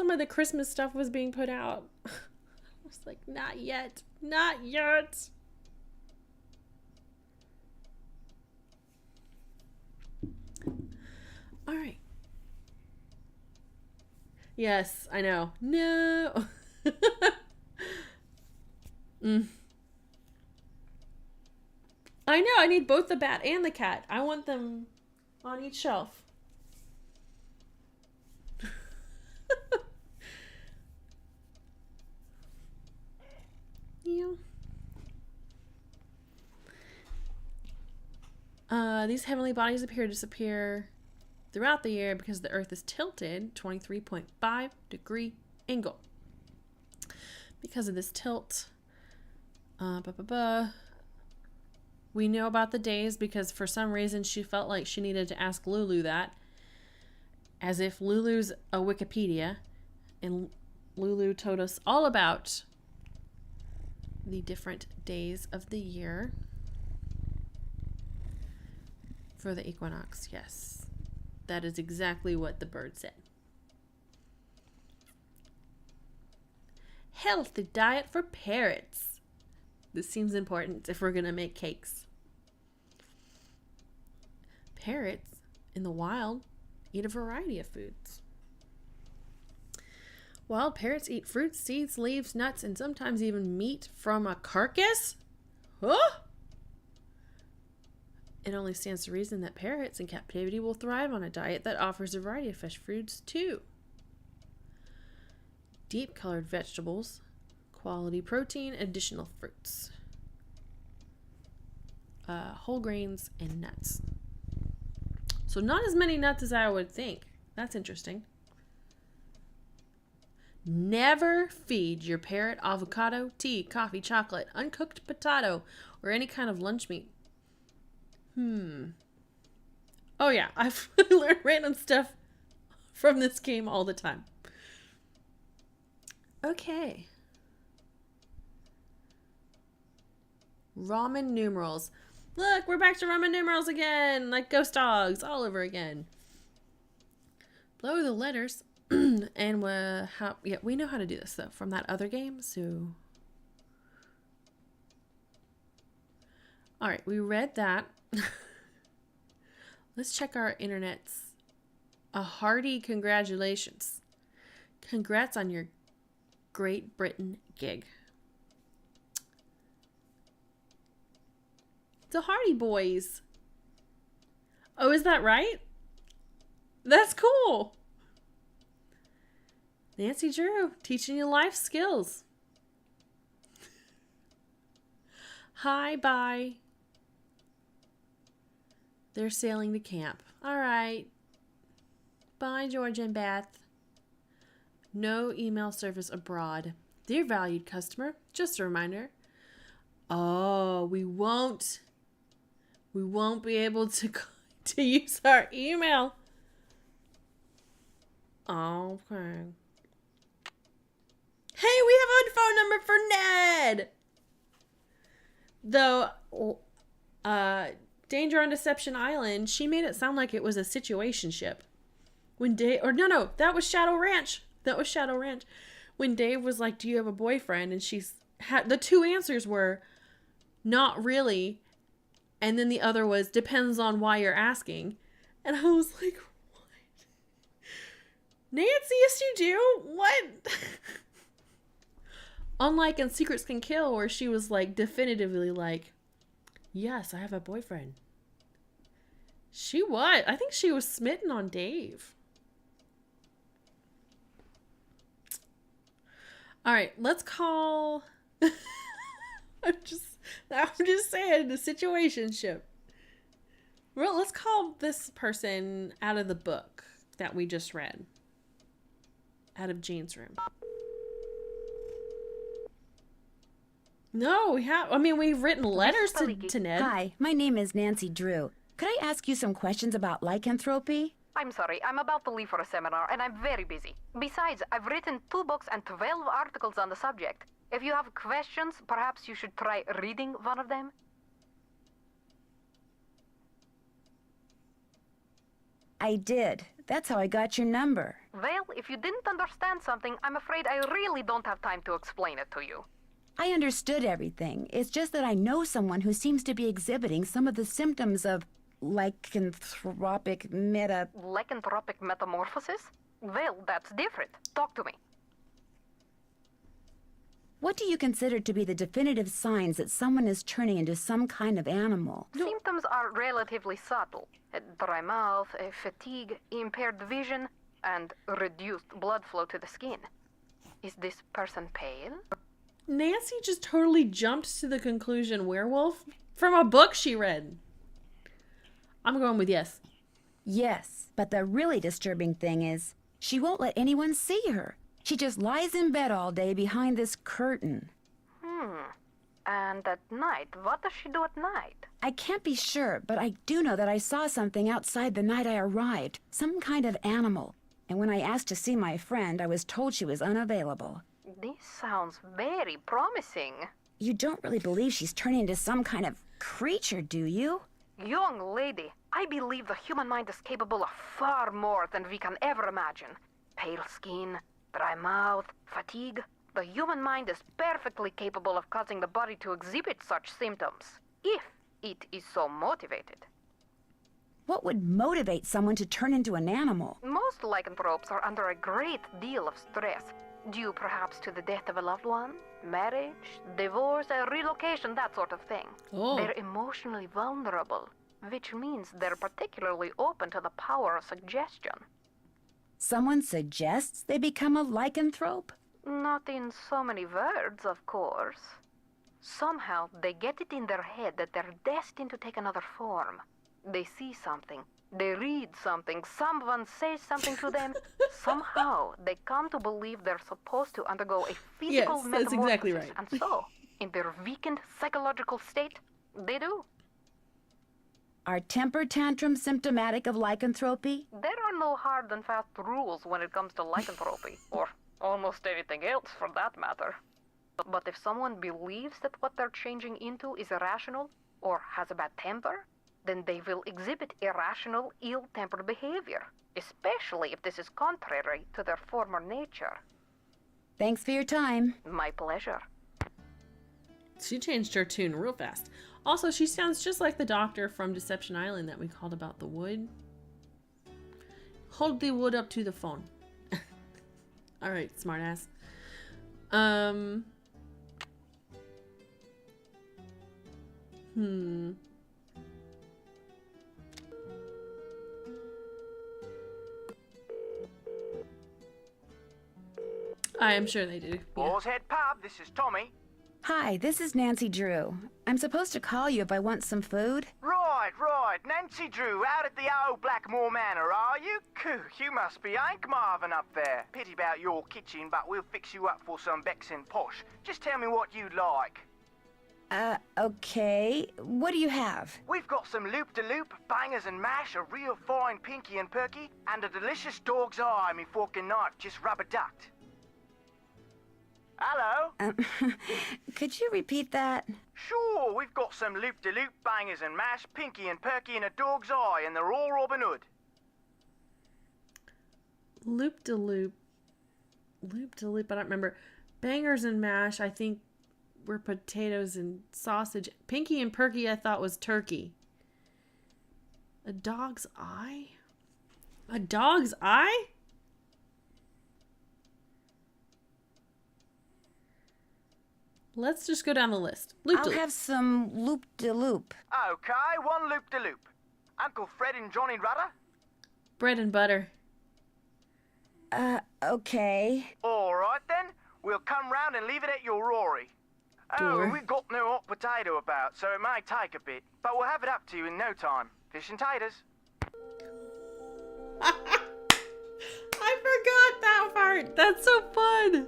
of the Christmas stuff was being put out. I was like, not yet. Not yet. All right. Yes, I know. No. I know. I need both the bat and the cat. I want them on each shelf. Yeah. These heavenly bodies appear to disappear throughout the year because the Earth is tilted 23.5 degree angle. Because of this tilt, we know about the days because for some reason she felt like she needed to ask Lulu that, as if Lulu's a Wikipedia, and Lulu told us all about the different days of the year for the equinox. Yes, that is exactly what the bird said. Healthy diet for parrots. This seems important if we're going to make cakes. Parrots in the wild eat a variety of foods. Wild parrots eat fruits, seeds, leaves, nuts, and sometimes even meat from a carcass? Huh? It only stands to reason that parrots in captivity will thrive on a diet that offers a variety of fresh foods too. Deep colored vegetables, quality protein, additional fruits, whole grains, and nuts. So not as many nuts as I would think. That's interesting. Never feed your parrot avocado, tea, coffee, chocolate, uncooked potato, or any kind of lunch meat. Oh yeah, I've learned random stuff from this game all the time. Okay. Roman numerals. Look, we're back to Roman numerals again, like ghost dogs, all over again. Below the letters, and we know how to do this though from that other game. So, all right, we read that. Let's check our internets. A hearty congratulations. Congrats on your Great Britain gig. The Hardy Boys. Oh, is that right? That's cool. Nancy Drew, teaching you life skills. Hi, bye. They're sailing to camp. All right. Bye, George and Beth. No email service abroad. Dear valued customer, just a reminder. Oh, we won't be able to use our email. Okay. Hey, we have a phone number for Ned. Though, Danger on Deception Island, she made it sound like it was a situationship. When Dave, or no, that was Shadow Ranch. When Dave was like, "Do you have a boyfriend?" and she's had the two answers were, "Not really," and then the other was, "Depends on why you're asking." And I was like, "What? Nancy, yes you do. What?" Unlike in Secrets Can Kill, where she was like definitively like, "Yes, I have a boyfriend." I think she was smitten on Dave. All right, let's call. I'm just saying the situationship. Well, let's call this person out of the book that we just read. Out of Jean's room. No, we've written letters to Ned. Hi, my name is Nancy Drew. Could I ask you some questions about lycanthropy? I'm sorry, I'm about to leave for a seminar, and I'm very busy. Besides, I've written 2 books and 12 articles on the subject. If you have questions, perhaps you should try reading one of them. I did. That's how I got your number. Well, if you didn't understand something, I'm afraid I really don't have time to explain it to you. I understood everything. It's just that I know someone who seems to be exhibiting some of the symptoms of lycanthropic Lycanthropic metamorphosis? Well, that's different. Talk to me. What do you consider to be the definitive signs that someone is turning into some kind of animal? Symptoms are relatively subtle. A dry mouth, a fatigue, impaired vision, and reduced blood flow to the skin. Is this person pale? Nancy just totally jumped to the conclusion werewolf from a book she read. I'm going with yes. Yes, but the really disturbing thing is, she won't let anyone see her. She just lies in bed all day behind this curtain. And at night, what does she do at night? I can't be sure, but I do know that I saw something outside the night I arrived. Some kind of animal. And when I asked to see my friend, I was told she was unavailable. This sounds very promising. You don't really believe she's turning into some kind of creature, do you? Young lady, I believe the human mind is capable of far more than we can ever imagine. Pale skin, dry mouth, fatigue. The human mind is perfectly capable of causing the body to exhibit such symptoms, if it is so motivated. What would motivate someone to turn into an animal? Most lycanthropes are under a great deal of stress, due perhaps to the death of a loved one, marriage, divorce, a relocation, that sort of thing. Oh. They're emotionally vulnerable, which means they're particularly open to the power of suggestion. Someone suggests they become a lycanthrope? Not in so many words, of course. Somehow, they get it in their head that they're destined to take another form. They see something, they read something, someone says something to them. Somehow, they come to believe they're supposed to undergo a physical Yes, that's metamorphosis. exactly right. And so, in their weakened psychological state, they do. Are temper tantrums symptomatic of lycanthropy? There are no hard and fast rules when it comes to lycanthropy, or almost anything else for that matter. But if someone believes that what they're changing into is irrational, or has a bad temper, then they will exhibit irrational, ill-tempered behavior, especially if this is contrary to their former nature. Thanks for your time. My pleasure. She changed her tune real fast. Also, she sounds just like the doctor from Deception Island that we called about the wood. Hold the wood up to the phone. All right, smartass. I am sure they do. Yeah. Boar's Head Pub, this is Tommy. Hi, this is Nancy Drew. I'm supposed to call you if I want some food. Right. Nancy Drew, out at the old Blackmoor Manor, are you? Coo, you must be Hank Marvin up there. Pity about your kitchen, but we'll fix you up for some Vexin posh. Just tell me what you'd like. Okay. What do you have? We've got some loop-de-loop, bangers and mash, a real fine pinky and perky, and a delicious dog's eye, me fork and knife, just rubber-ducked. Hello? Could you repeat that? Sure, we've got some loop-de-loop, bangers and mash, pinky and perky, and a dog's eye, and they're all Robin Hood. Loop-de-loop. Loop-de-loop, I don't remember. Bangers and mash, I think, were potatoes and sausage. Pinky and perky, I thought was turkey. A dog's eye? A dog's eye? Let's just go down the list. I'll Loop-de-loop. have some loop-de-loop. Okay, one loop-de-loop. Uncle Fred and Johnny Rudder? Bread and butter. Okay. All right then, we'll come round and leave it at your Rory. Door. Oh, we've got no hot potato about, so it may take a bit, but we'll have it up to you in no time. Fish and taters. I forgot that part. That's so fun.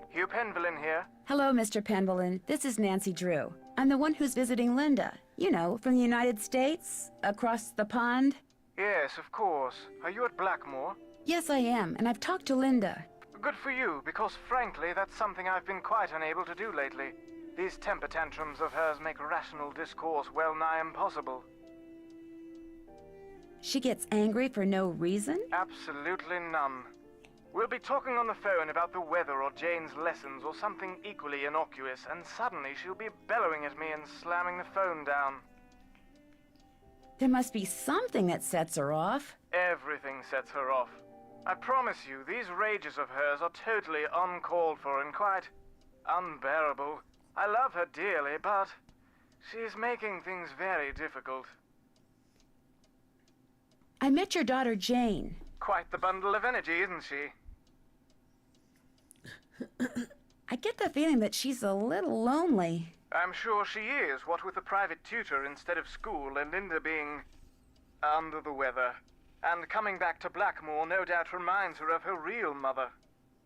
Hugh Penvillin here. Hello, Mr. Penvillin. This is Nancy Drew. I'm the one who's visiting Linda. You know, from the United States, across the pond. Yes, of course. Are you at Blackmoor? Yes, I am, and I've talked to Linda. Good for you, because frankly, that's something I've been quite unable to do lately. These temper tantrums of hers make rational discourse well nigh impossible. She gets angry for no reason? Absolutely none. We'll be talking on the phone about the weather or Jane's lessons or something equally innocuous, and suddenly she'll be bellowing at me and slamming the phone down. There must be something that sets her off. Everything sets her off. I promise you, these rages of hers are totally uncalled for and quite unbearable. I love her dearly, but she's making things very difficult. I met your daughter Jane. Quite the bundle of energy, isn't she? I get the feeling that she's a little lonely. I'm sure she is, what with a private tutor instead of school and Linda being under the weather. And coming back to Blackmoor no doubt reminds her of her real mother.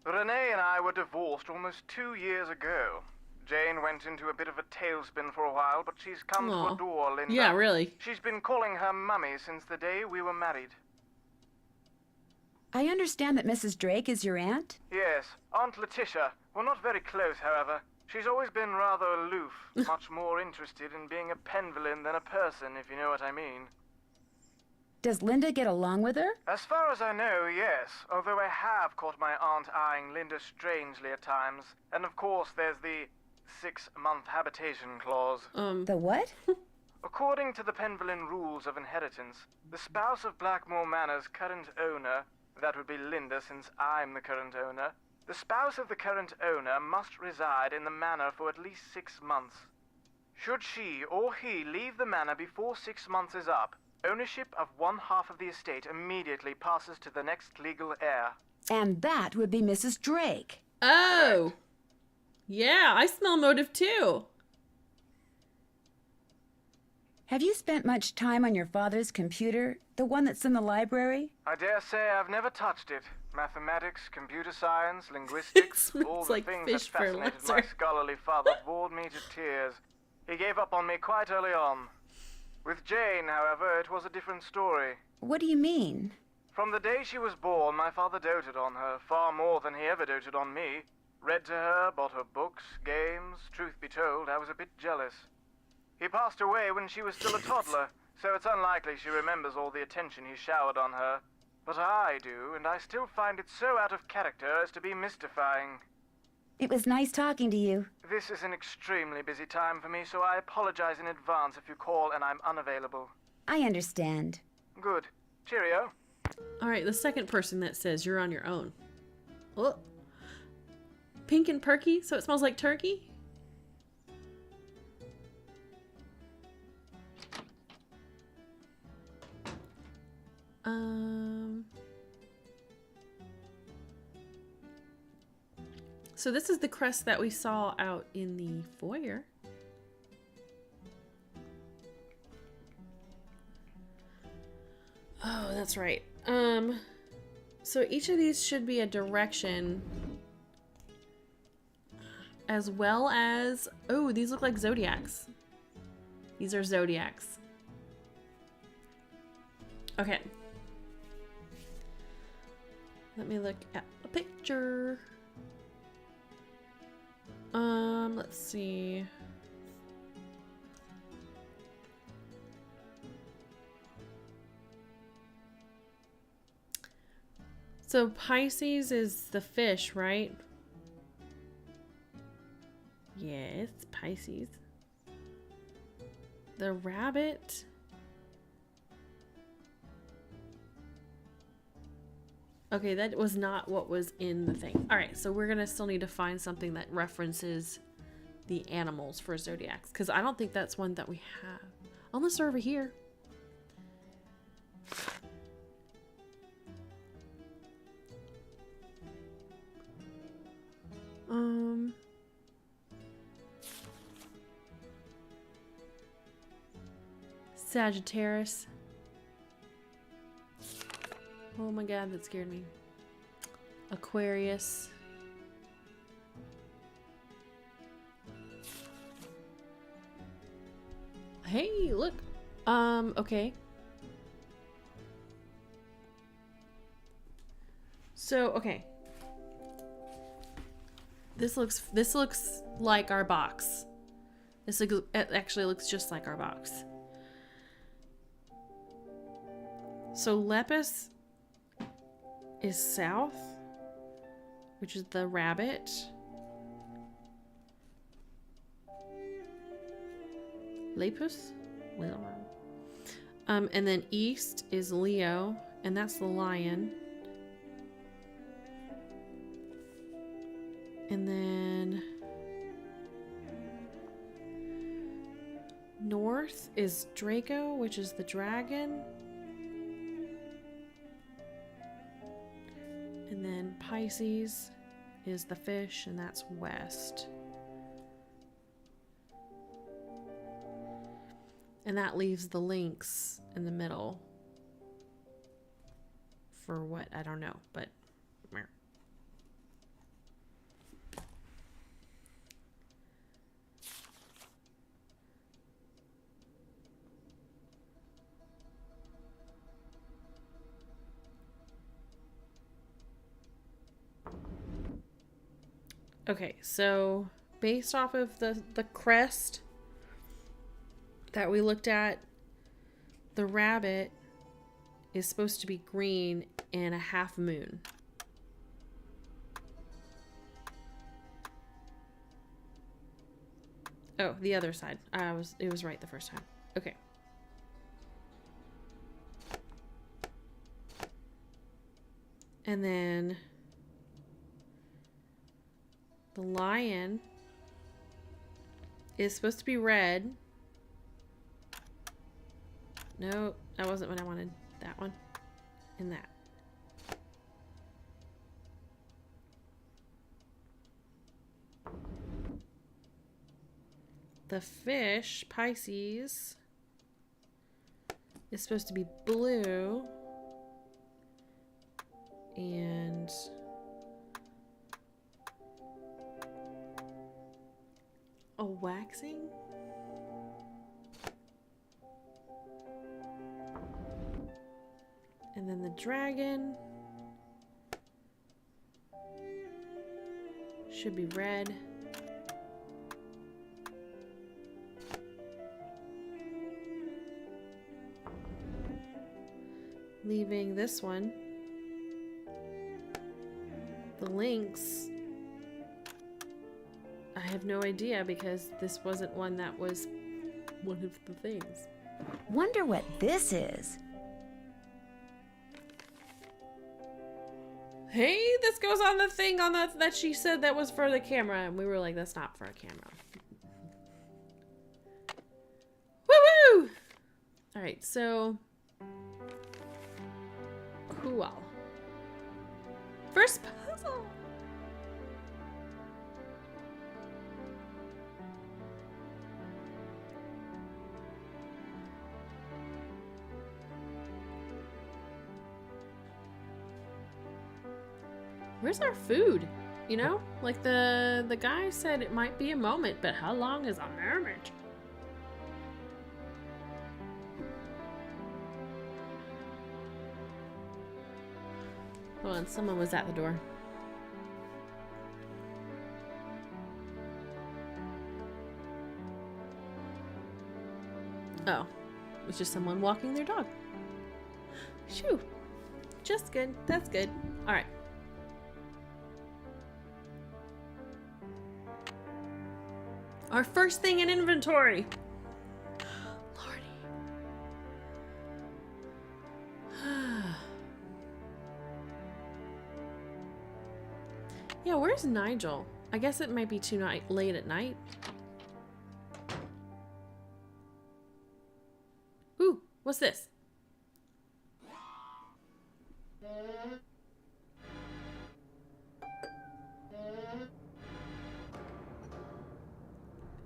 Renee and I were divorced almost 2 years ago. Jane went into a bit of a tailspin for a while, but she's come to adore Linda. Yeah, really. She's been calling her mummy since the day we were married. I understand that Mrs. Drake is your aunt? Yes, Aunt Letitia. We're not very close, however. She's always been rather aloof, much more interested in being a Penvillain than a person, if you know what I mean. Does Linda get along with her? As far as I know, yes, although I have caught my aunt eyeing Linda strangely at times. And of course there's the 6-month habitation clause. The what? According to the Penvillain rules of inheritance, the spouse of Blackmoor Manor's current owner, that would be Linda since I'm the current owner, the spouse of the current owner must reside in the manor for at least 6 months. Should she or he leave the manor before 6 months is up, ownership of 1/2 of the estate immediately passes to the next legal heir. And that would be Mrs. Drake. Oh. Yeah, I smell motive too. Have you spent much time on your father's computer? The one that's in the library? I dare say I've never touched it. Mathematics, computer science, linguistics, smells all the like things fish that fascinated my fertilizer. scholarly father bored me to tears. He gave up on me quite early on. With Jane, however, it was a different story. What do you mean? From the day she was born, my father doted on her, far more than he ever doted on me. Read to her, bought her books, games. Truth be told, I was a bit jealous. He passed away when she was still a toddler, so it's unlikely she remembers all the attention he showered on her. But I do, and I still find it so out of character as to be mystifying. It was nice talking to you. This is an extremely busy time for me, so I apologize in advance if you call and I'm unavailable. I understand. Good. Cheerio. All right, the second person that says you're on your own. Oh. Pink and perky, so it smells like turkey? So this is the crest that we saw out in the foyer. Oh, that's right. So each of these should be a direction, as well as, oh, these look like zodiacs. These are zodiacs. Okay. Let me look at the picture. Let's see. So Pisces is the fish, right? Yes, Pisces. The rabbit. Okay, that was not what was in the thing. All right, so we're gonna still need to find something that references the animals for zodiacs, because I don't think that's one that we have, unless they're over here. Sagittarius. Oh my god, that scared me. Aquarius. Hey, look. Okay. So, okay. This looks like our box. It actually looks just like our box. So Lepus is south. which is the rabbit. Lepus? And then east is Leo, and that's the lion. And then north is Draco, which is the dragon. And then Pisces is the fish, and that's west. And that leaves the lynx in the middle. For what? I don't know, but... Okay, so based off of the crest that we looked at, the rabbit is supposed to be green and a half moon. Oh, the other side. It was right the first time. Okay. And then the lion is supposed to be red. No, that wasn't what I wanted. That one. And that. The fish, Pisces, is supposed to be blue. And a waxing? And then the dragon should be red. Leaving this one. The lynx, I have no idea because this wasn't one that was one of the things. Wonder what this is. Hey, this goes on the thing on the that she said that was for the camera, and we were like, that's not for a camera. Woo woo! Alright, so cool. First puzzle. Where's our food? You know? Like the guy said it might be a moment, but how long is a moment? Hold on, someone was at the door. Oh, it's just someone walking their dog. Shoo. Just good. That's good. All right. Our first thing in inventory. Lordy. Yeah, where's Nigel? I guess it might be too late at night. Ooh, what's this?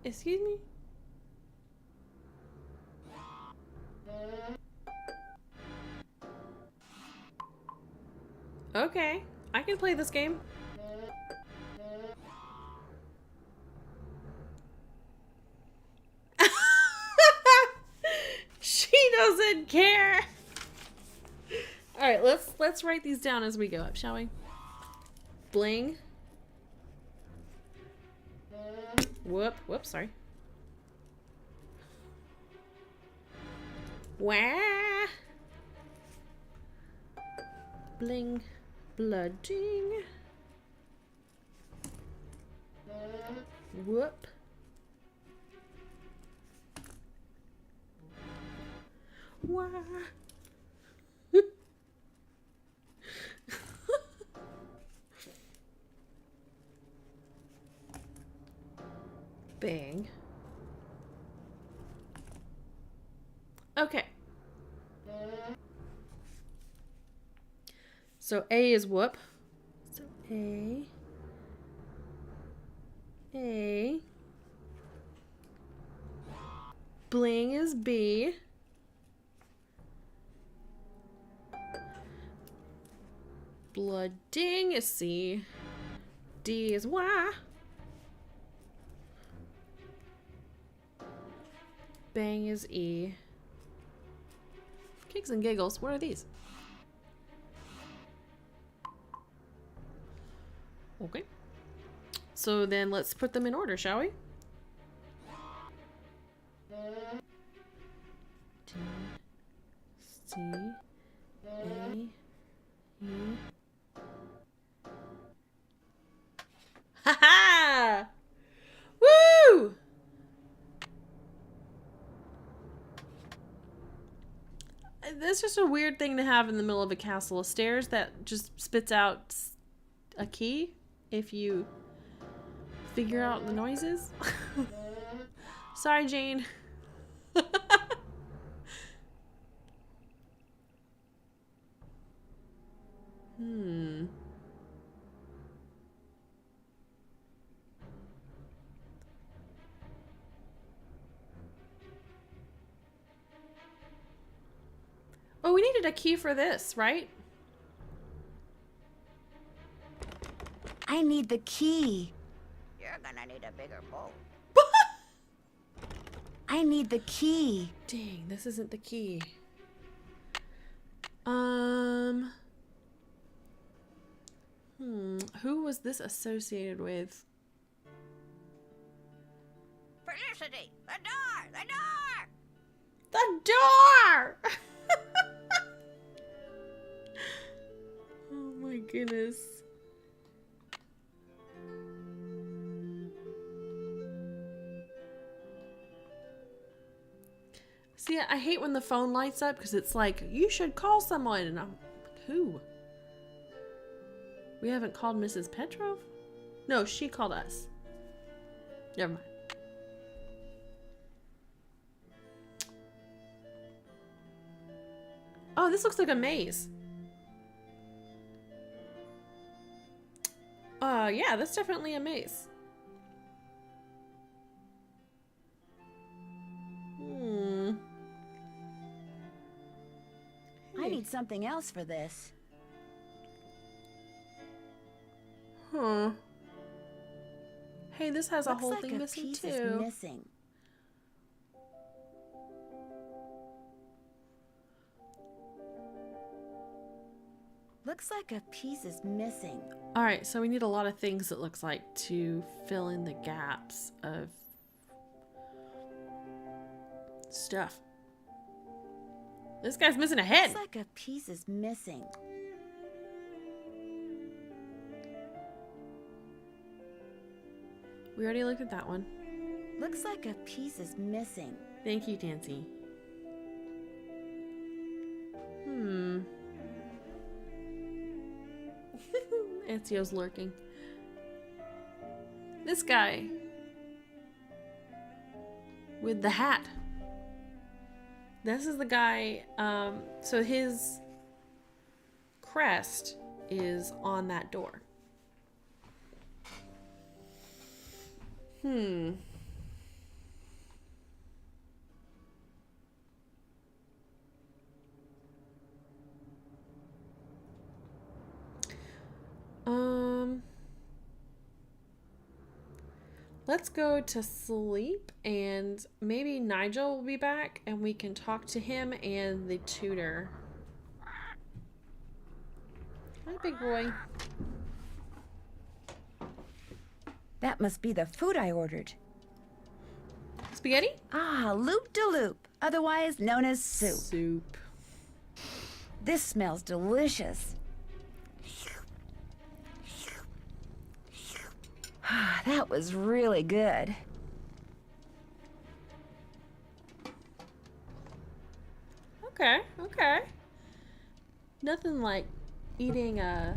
Excuse me? Okay, I can play this game. She doesn't care. All right, let's write these down as we go up, shall we? Bling. Whoops, sorry. Wah. Bling, blooding. Whoop. Wah. Bang. Okay. So A is whoop. So A. Bling is B. Blooding is C. D is Y. Bang is E. Kicks and giggles. What are these? Okay. So then let's put them in order, shall we? D, C, A, E. Ha ha! Woo! That's just a weird thing to have in the middle of a castle of stairs that just spits out a key if you figure out the noises. Sorry, Jane. Oh, we needed a key for this, right? I need the key. You're gonna need a bigger bowl. I need the key. Dang, this isn't the key. Who was this associated with? Felicity! The door! The door! The door! Oh my goodness. See, I hate when the phone lights up because it's like, you should call someone. And I'm like, who? We haven't called Mrs. Petrov? No, she called us. Never mind. Oh, this looks like a maze. Yeah, that's definitely a maze. I need something else for this. Huh. Hey, this has a Looks whole like thing a missing piece too. is missing. Looks like a piece is missing. All right, so we need a lot of things, it looks like, to fill in the gaps of stuff. This guy's missing a head. Looks like a piece is missing. We already looked at that one. Looks like a piece is missing. Thank you, Nancy. Ezio's lurking. This guy. With the hat. This is the guy, so his crest is on that door. Let's go to sleep and maybe Nigel will be back and we can talk to him and the tutor. Hi, big boy. That must be the food I ordered. Spaghetti? Ah, loop-de-loop, otherwise known as soup. Soup. This smells delicious. That was really good. Okay, okay. Nothing like eating a...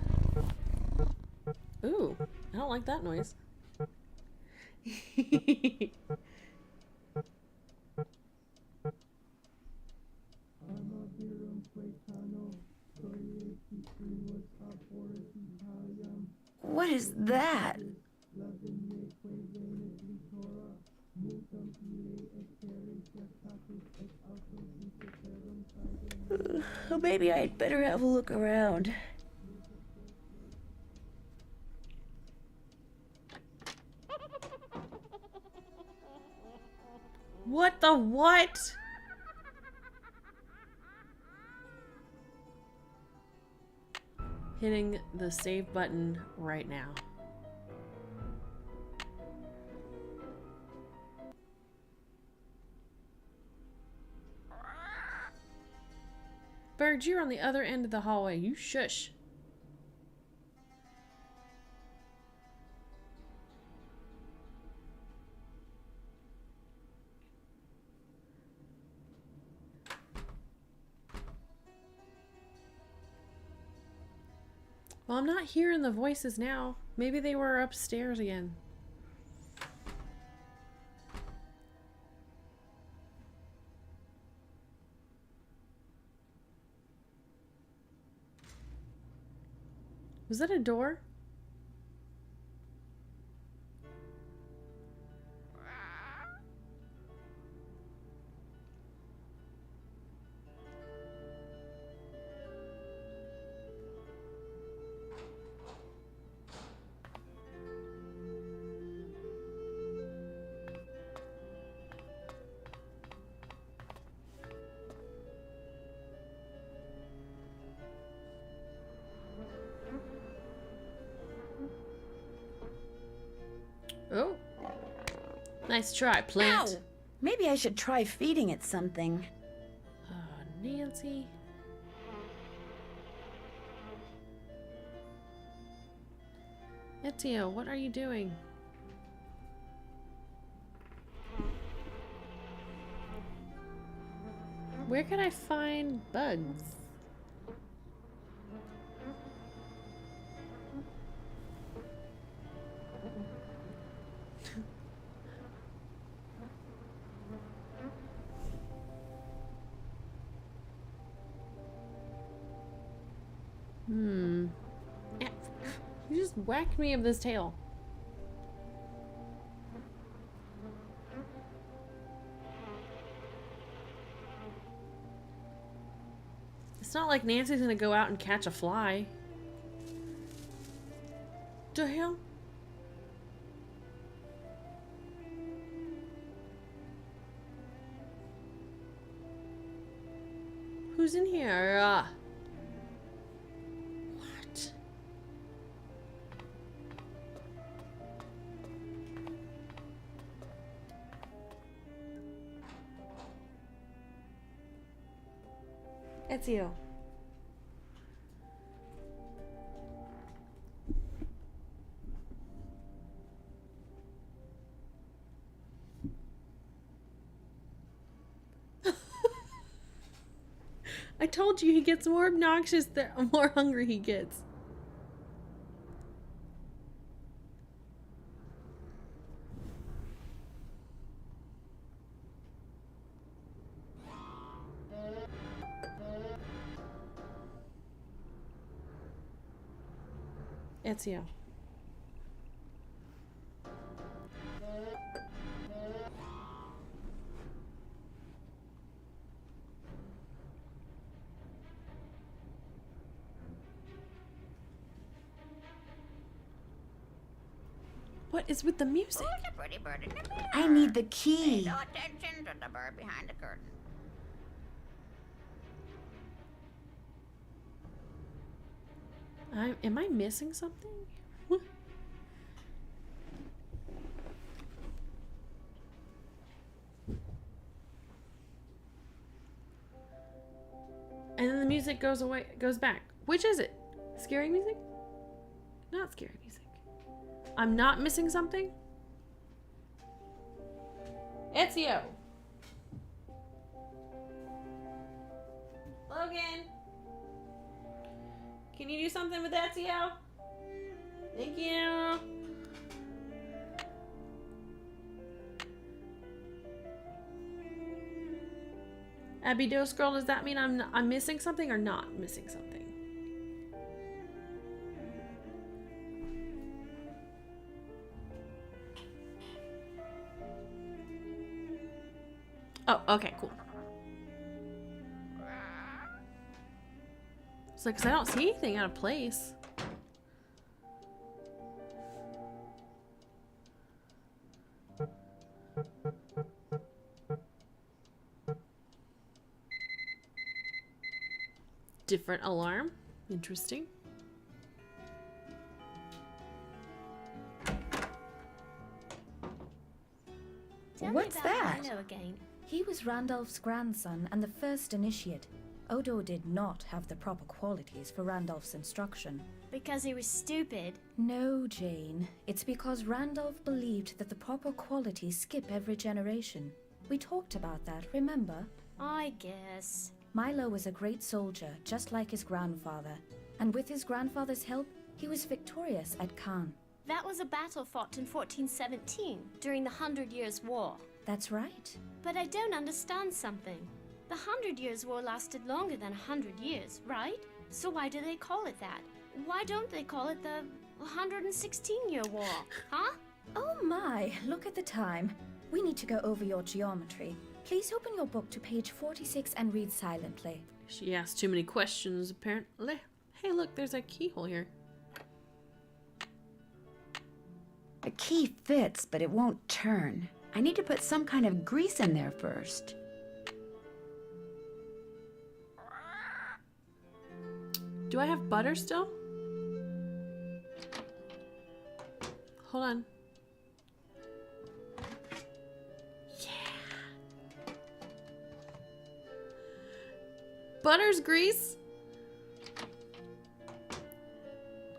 Ooh, I don't like that noise. What is that? Maybe I'd better have a look around. What the what? Hitting the save button right now. Bird, you're on the other end of the hallway. You shush. Well, I'm not hearing the voices now. Maybe they were upstairs again. Was that a door? Oh. Nice try, plant. Ow! Maybe I should try feeding it something. Nancy. Ezio, what are you doing? Where can I find bugs? You just whacked me of this tail. It's not like Nancy's gonna go out and catch a fly. The hell? Who's in here? What? Ezio. I told you he gets more obnoxious the more hungry he gets. Ezio. What is with the music? Who's the pretty bird in the mirror? I need the Pay key. no attention to the bird behind the curtain. Am I missing something? And then the music goes away, goes back. Which is it? Scary music? Not scary music. I'm not missing something? Ezio. Logan. Can you do something with Ezio? Thank you. Abby Do Scroll, does that mean I'm missing something or not missing something? Oh, okay, cool. It's like, 'cause I don't see anything out of place. Different alarm. Interesting. Tell me What's about that? Manor again. He was Randolph's grandson and the first initiate. Odo did not have the proper qualities for Randolph's instruction. Because he was stupid. No, Jane. It's because Randolph believed that the proper qualities skip every generation. We talked about that, remember? I guess. Milo was a great soldier, just like his grandfather. And with his grandfather's help, he was victorious at Caen. That was a battle fought in 1417 during the 100 Years' War. That's right. But I don't understand something. The 100 Years' War lasted longer than 100 years, right? So why do they call it that? Why don't they call it the 116-year war, huh? Oh my, look at the time. We need to go over your geometry. Please open your book to page 46 and read silently. She asked too many questions, apparently. Hey, look, there's a keyhole here. The key fits, but it won't turn. I need to put some kind of grease in there first. Do I have butter still? Hold on. Yeah. Butter's grease?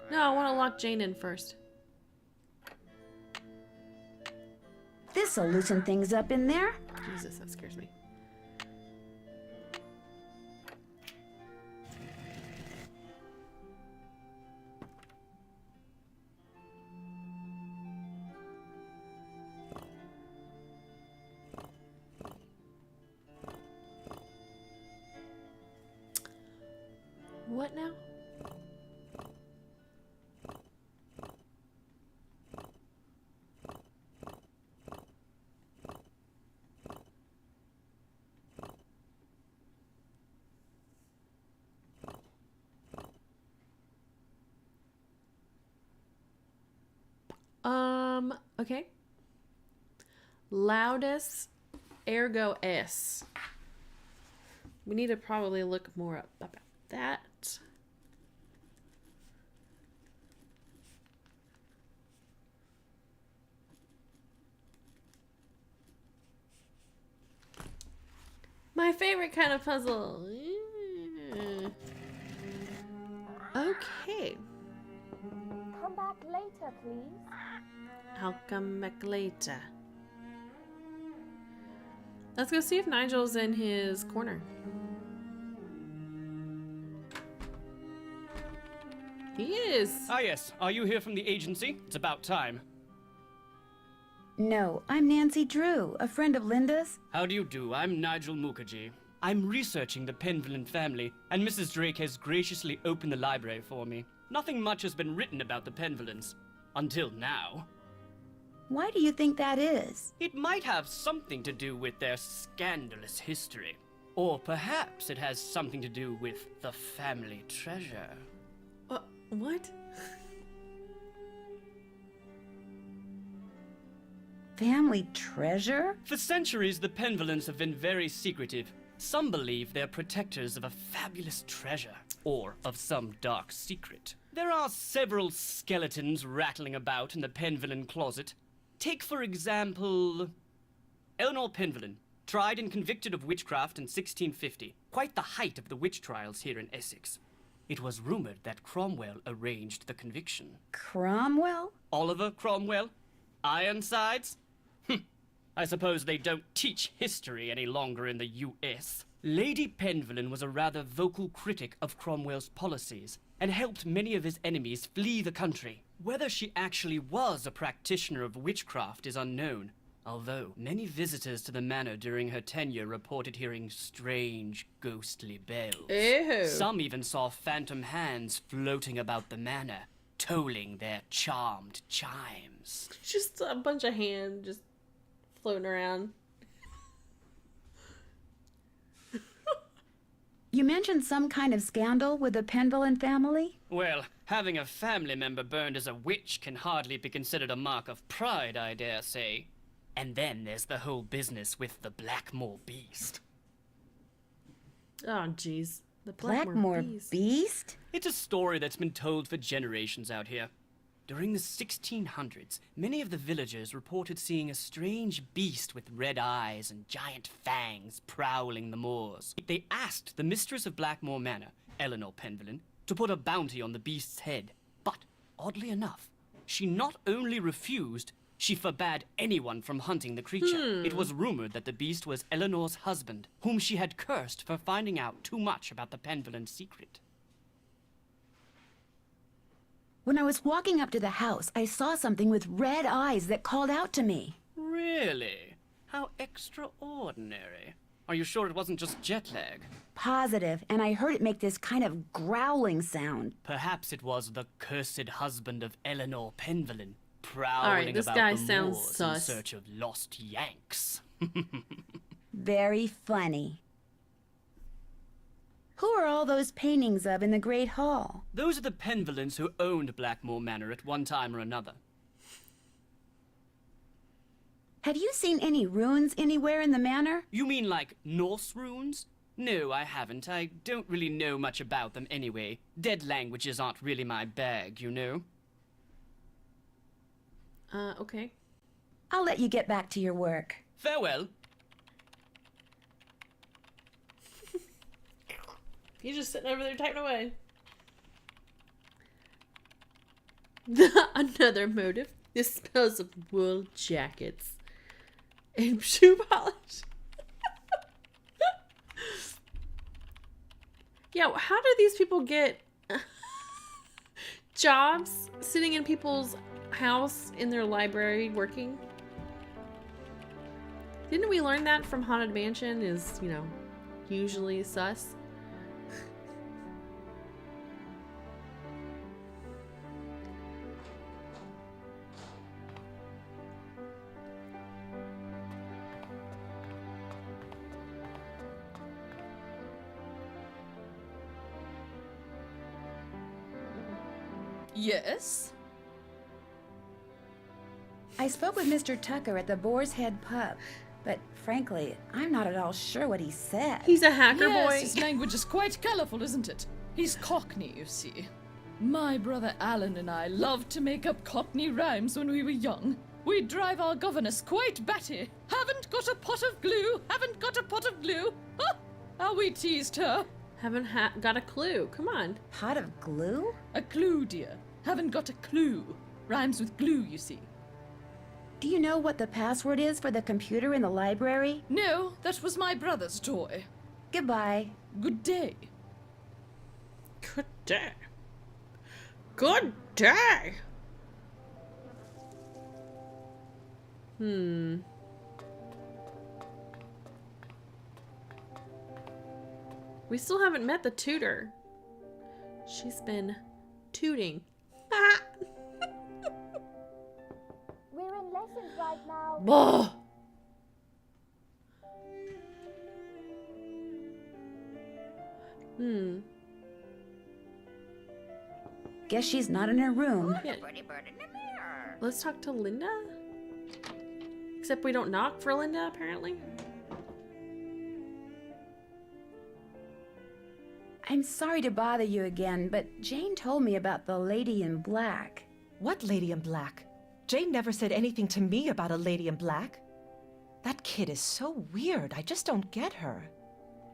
No, I want to lock Jane in first. This'll loosen things up in there. Jesus, that scares me. What now? Okay. Loudest, ergo S. We need to probably look more up about that. My favorite kind of puzzle. Okay. Come back later, please. I'll come back later. Let's go see if Nigel's in his corner. He is. Ah, yes. Are you here from the agency? It's about time. No, I'm Nancy Drew, a friend of Linda's. How do you do? I'm Nigel Mukherjee. I'm researching the Penvillen family, and Mrs. Drake has graciously opened the library for me. Nothing much has been written about the Penvillens. Until now. Why do you think that is? It might have something to do with their scandalous history. Or perhaps it has something to do with the family treasure. What? Family treasure? For centuries, the Penvillens have been very secretive. Some believe they're protectors of a fabulous treasure, or of some dark secret. There are several skeletons rattling about in the Penvillen closet. Take, for example, Eleanor Penvillen, tried and convicted of witchcraft in 1650. Quite the height of the witch trials here in Essex. It was rumored that Cromwell arranged the conviction. Cromwell? Oliver Cromwell? Ironsides? I suppose they don't teach history any longer in the US. Lady Penvellyn was a rather vocal critic of Cromwell's policies and helped many of his enemies flee the country. Whether she actually was a practitioner of witchcraft is unknown, although many visitors to the manor during her tenure reported hearing strange, ghostly bells. Ew. Some even saw phantom hands floating about the manor, tolling their charmed chimes. Just a bunch of hands just floating around. You mentioned some kind of scandal with the Penvellyn family? Well, having a family member burned as a witch can hardly be considered a mark of pride, I dare say. And then there's the whole business with the Blackmoor beast. Oh, jeez. The Blackmoor beast? It's a story that's been told for generations out here. During the 1600s, many of the villagers reported seeing a strange beast with red eyes and giant fangs prowling the moors. They asked the mistress of Blackmoor Manor, Eleanor Penvellyn, to put a bounty on the beast's head. But, oddly enough, she not only refused, she forbade anyone from hunting the creature. It was rumored that the beast was Eleanor's husband, whom she had cursed for finding out too much about the Penvellyn secret. When I was walking up to the house, I saw something with red eyes that called out to me. Really? How extraordinary. Are you sure it wasn't just jet lag? Positive, and I heard it make this kind of growling sound. Perhaps it was the cursed husband of Eleanor Penvellyn, prowling this about guy the sounds moors in sus. search of lost Yanks. Very funny. Who are all those paintings of in the Great Hall? Those are the Penvellyns who owned Blackmoor Manor at one time or another. Have you seen any ruins anywhere in the manor? You mean like Norse runes? No, I haven't. I don't really know much about them anyway. Dead languages aren't really my bag, you know? Okay. I'll let you get back to your work. Farewell. He's just sitting over there typing away. Another motive. This smells of wool jackets and shoe polish. Yeah, how do these people get jobs sitting in people's house in their library working? Didn't we learn that from Haunted Mansion is, you know, usually sus? Yes? I spoke with Mr. Tucker at the Boar's Head pub, but frankly, I'm not at all sure what he said. He's a hacker Yes, boy. his language is quite colourful, isn't it? He's Cockney, you see. My brother Alan and I loved to make up Cockney rhymes when we were young. We'd drive our governess quite batty. Haven't got a pot of glue, haven't got a pot of glue. Ha! How we teased her. Haven't got a clue. Come on. Pot of glue? A clue, dear. Haven't got a clue. Rhymes with glue, you see. Do you know what the password is for the computer in the library? No, that was my brother's toy. Goodbye. Good day. Good day. Good day. We still haven't met the tutor. She's been tooting. We're in lessons right now. Bah. Guess she's not in her room. Yeah. Pretty bird in the mirror. Let's talk to Linda. Except we don't knock for Linda, apparently. I'm sorry to bother you again, but Jane told me about the lady in black. What lady in black? Jane never said anything to me about a lady in black. That kid is so weird. I just don't get her.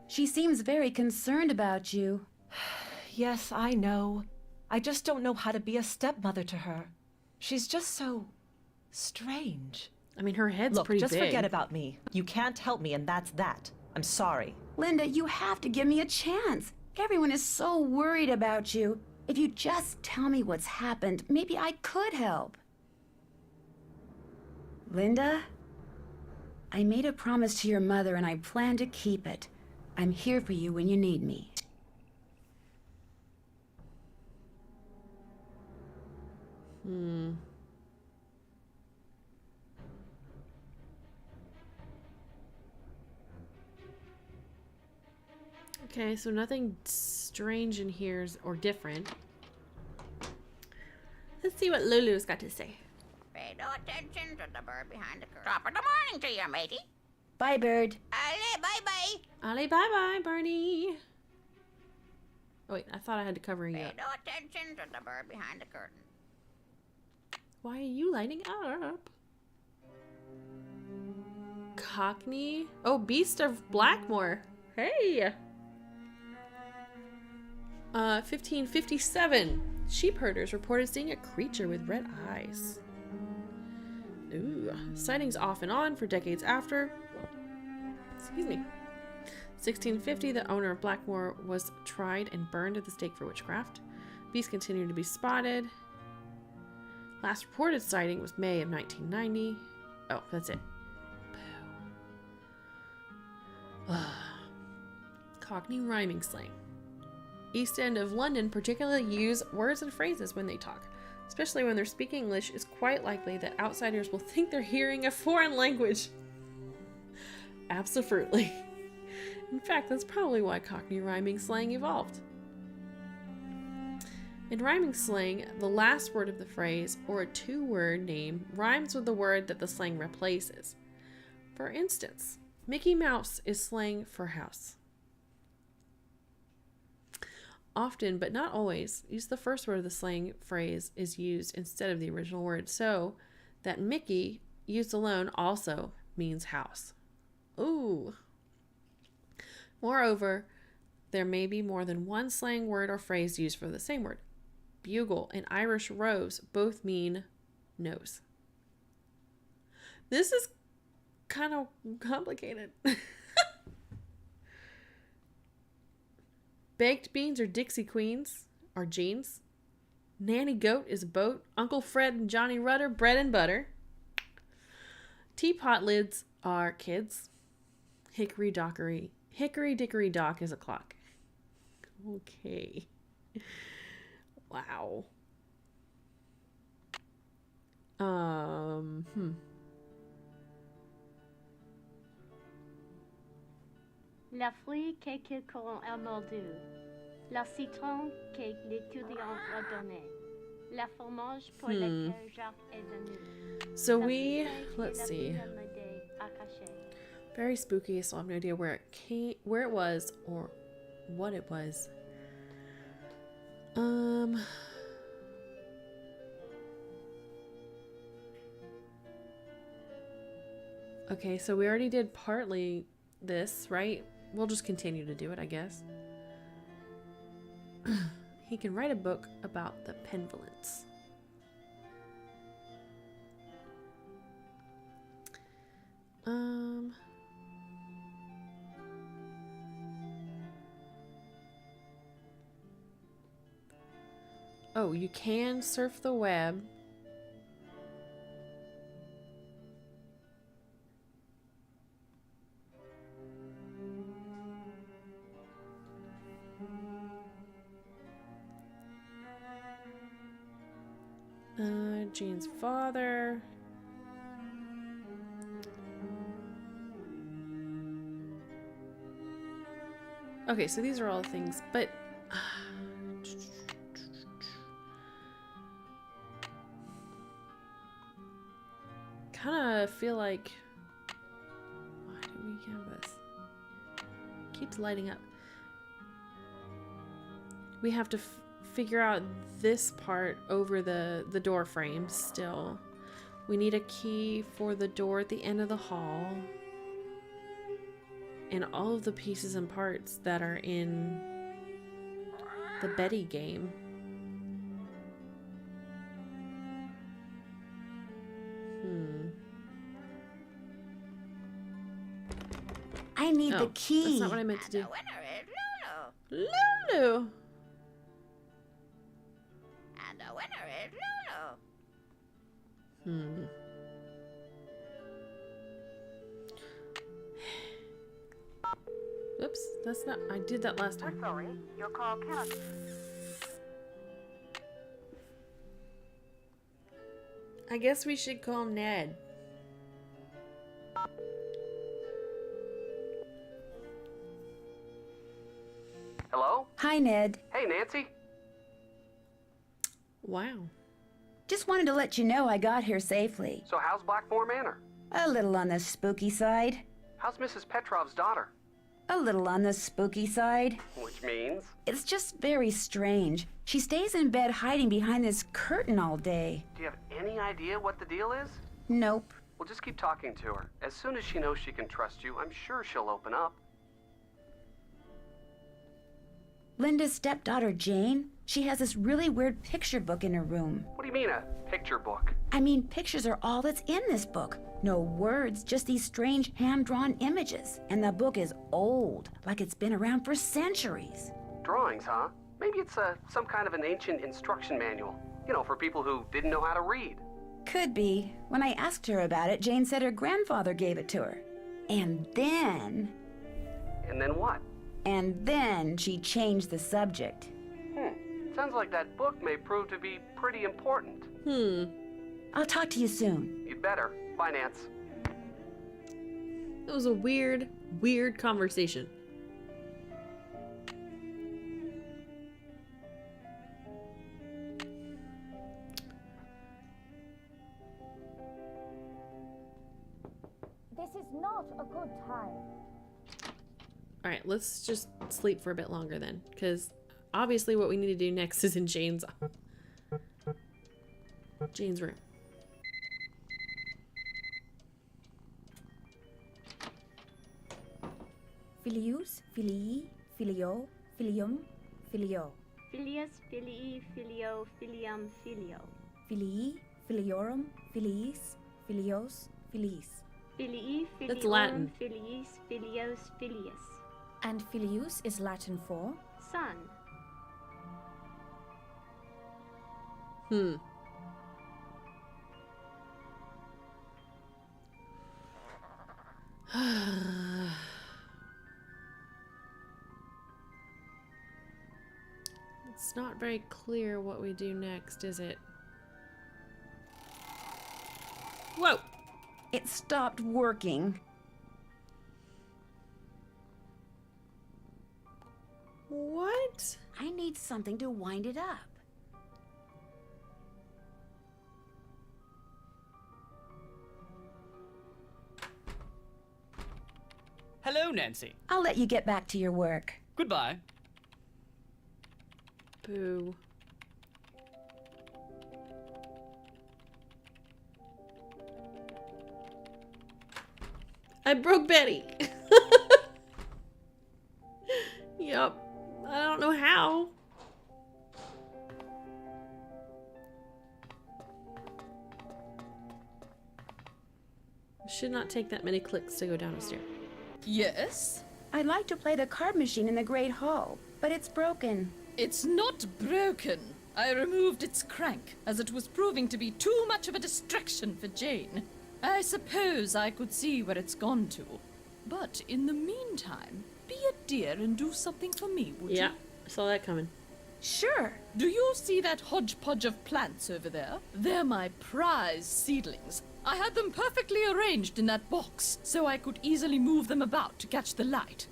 She seems very concerned about you. Yes, I know. I just don't know how to be a stepmother to her. She's just so strange. I mean, her head's Look, pretty just big. forget about me. You can't help me, and that's that. I'm sorry. Linda, you have to give me a chance. Everyone is so worried about you. If you just tell me what's happened, maybe I could help. Linda? I made a promise to your mother and I plan to keep it. I'm here for you when you need me. Okay, so nothing strange in here or different. Let's see what Lulu's got to say. Pay no attention to the bird behind the curtain. Top of the morning to you, matey. Bye, Bird. Ale, bye-bye. Ollie, bye-bye, Barney. Oh, wait, I thought I had to cover you Pay up. no attention to the bird behind the curtain. Why are you lighting up? Cockney? Oh, Beast of Blackmoor. Hey! 1557. Sheep herders reported seeing a creature with red eyes. Ooh. Sightings off and on for decades after. Excuse me. 1650, the owner of Blackmoor was tried and burned at the stake for witchcraft. Beasts continued to be spotted. Last reported sighting was May of 1990. Oh, that's it. Cockney rhyming slang. East End of London particularly use words and phrases when they talk. Especially when they're speaking English, it's quite likely that outsiders will think they're hearing a foreign language. Absolutely. In fact, that's probably why Cockney rhyming slang evolved. In rhyming slang, the last word of the phrase, or a two-word name, rhymes with the word that the slang replaces. For instance, Mickey Mouse is slang for house. Often, but not always, use the first word of the slang phrase is used instead of the original word, so that Mickey, used alone, also means house. Ooh. Moreover, there may be more than one slang word or phrase used for the same word. Bugle and Irish rose both mean nose. This is kind of complicated. Baked beans are Dixie Queens, are jeans. Nanny Goat is a boat. Uncle Fred and Johnny Rudder, bread and butter. Teapot lids are kids. Hickory dickory dock is a clock. Okay. Wow. La fruit qu'écourent à moldu. La citron que l'étudiant a donné. La fromage pour lequel Jacques est venu. So La we, fille let's que la see. vie m'aidait à cacher. Very spooky, so I have no idea where it was, or what it was. Okay, so we already did partly this, right? We'll just continue to do it, I guess. He can write a book about the Penvolants. Oh, you can surf the web. Jean's father. Okay, so these are all the things, but kind of feel like, why do we have this? Keeps lighting up. We have to figure out this part over the door frame still. We need a key for the door at the end of the hall. And all of the pieces and parts that are in the Betty game. I need the Oh, key. that's not what I meant to And do. the winner is Lulu. Lulu. And the winner is Lulu. Oops, that's not. I did that last time. Sorry, your call cannot. I guess we should call Ned. Hello? Hi, Ned. Hey, Nancy. Wow. Just wanted to let you know I got here safely. So how's Blackmoor Manor? A little on the spooky side. How's Mrs. Petrov's daughter? A little on the spooky side. Which means? It's just very strange. She stays in bed hiding behind this curtain all day. Do you have any idea what the deal is? Nope. Well, just keep talking to her. As soon as she knows she can trust you, I'm sure she'll open up. Linda's stepdaughter, Jane, she has this really weird picture book in her room. What do you mean, a picture book? I mean, pictures are all that's in this book. No words, just these strange hand-drawn images. And the book is old, like it's been around for centuries. Drawings, huh? Maybe it's some kind of an ancient instruction manual. You know, for people who didn't know how to read. Could be. When I asked her about it, Jane said her grandfather gave it to her. And then what? And then she changed the subject. Sounds like that book may prove to be pretty important. I'll talk to you soon. You'd better. Bye, Nance. It was a weird, weird conversation. This is not a good time. Alright, let's just sleep for a bit longer then. Because obviously what we need to do next is in Jane's room. Filius, filii, filio, filium, filio. Filius, filii, filio, filium, filio. Filii, filiorum, filiis, filios, filiis. Filii, That's filiorum, Latin. filiis, filios, filius. And filius is Latin for? Son. It's not very clear what we do next, is it? Whoa! It stopped working. What? I need something to wind it up. Hello, Nancy. I'll let you get back to your work. Goodbye. Boo. I broke Betty. Yup. I don't know how. It should not take that many clicks to go down a stair. Yes? I'd like to play the card machine in the Great Hall, but it's broken. It's not broken. I removed its crank, as it was proving to be too much of a distraction for Jane. I suppose I could see where it's gone to. But in the meantime, be a dear and do something for me, would Yeah, you? I saw that coming. Sure. Do you see that hodgepodge of plants over there? They're my prize seedlings. I had them perfectly arranged in that box, so I could easily move them about to catch the light.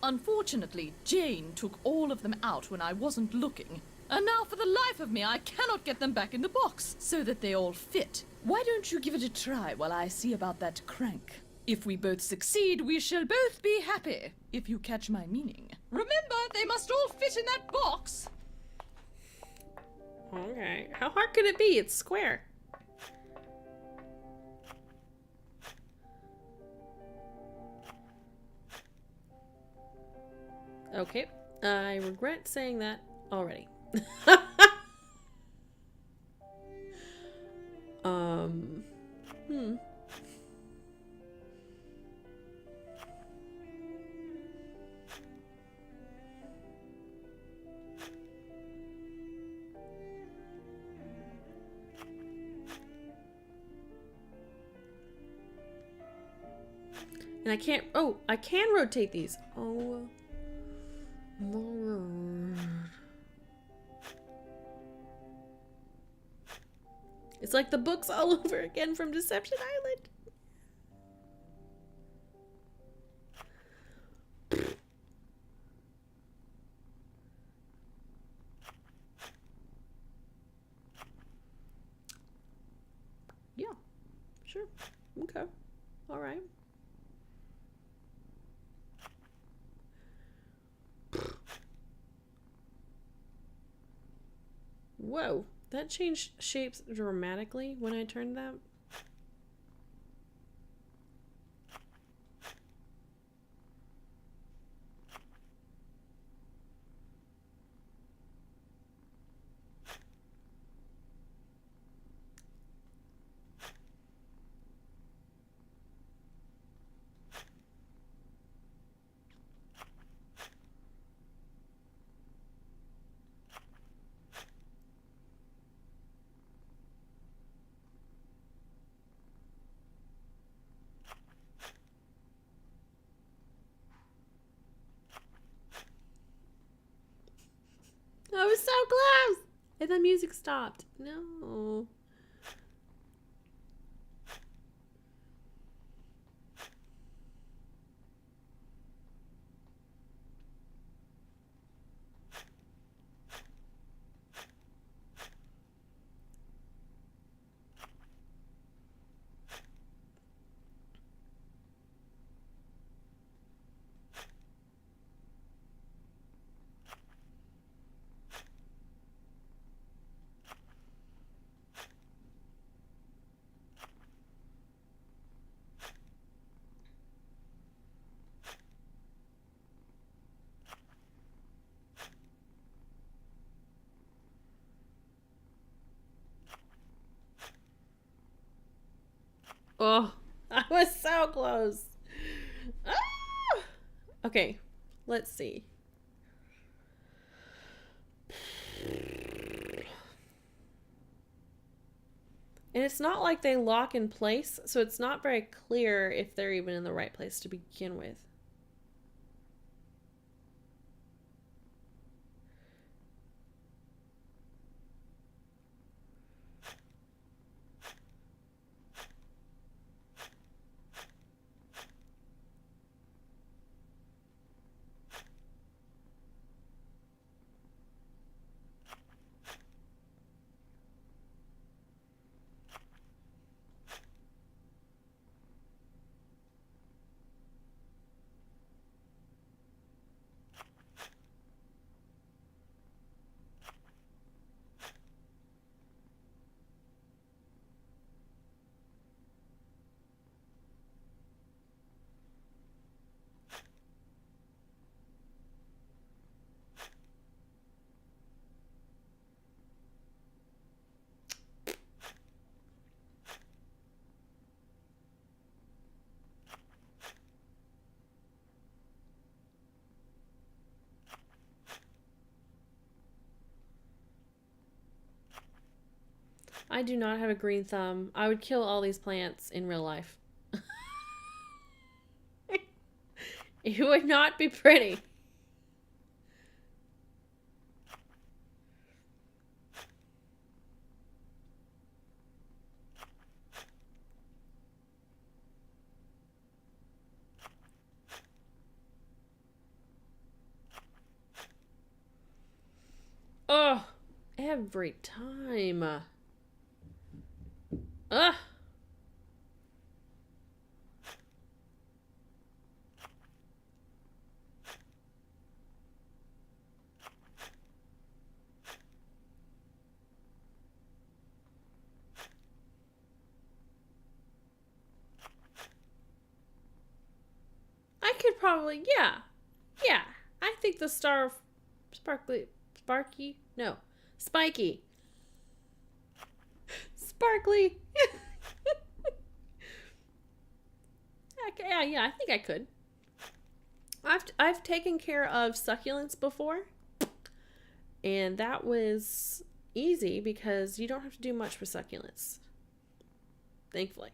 Unfortunately, Jane took all of them out when I wasn't looking. And now for the life of me, I cannot get them back in the box, so that they all fit. Why don't you give it a try while I see about that crank? If we both succeed, we shall both be happy, if you catch my meaning. Remember, they must all fit in that box! Okay. How hard could it be? It's square. Okay. I regret saying that already. And I can't, oh, I can rotate these. Oh, it's like the books all over again from Deception Island. Yeah, sure. Okay. All right. Whoa, that changed shapes dramatically when I turned that. I was so close! And the music stopped. No. Oh, I was so close. Ah! Okay, let's see. And it's not like they lock in place, so it's not very clear if they're even in the right place to begin with. I do not have a green thumb. I would kill all these plants in real life. It would not be pretty. Oh, every time. Ugh. I could probably, yeah. Yeah. I think the star spiky. Sparkly. Yeah, I think I could. I've taken care of succulents before, and that was easy because you don't have to do much for succulents. Thankfully.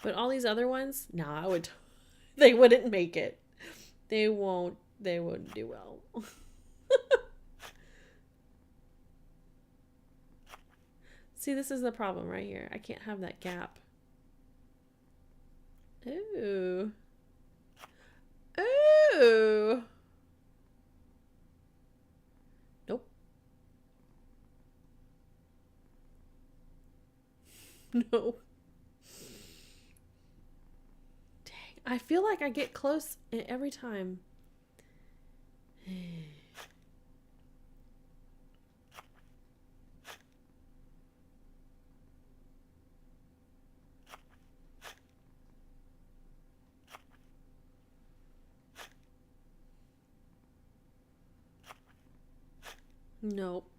But all these other ones, nah, they wouldn't make it. They wouldn't do well. See, this is the problem right here. I can't have that gap. Ooh. Ooh. Nope. No. Dang. I feel like I get close every time. Nope.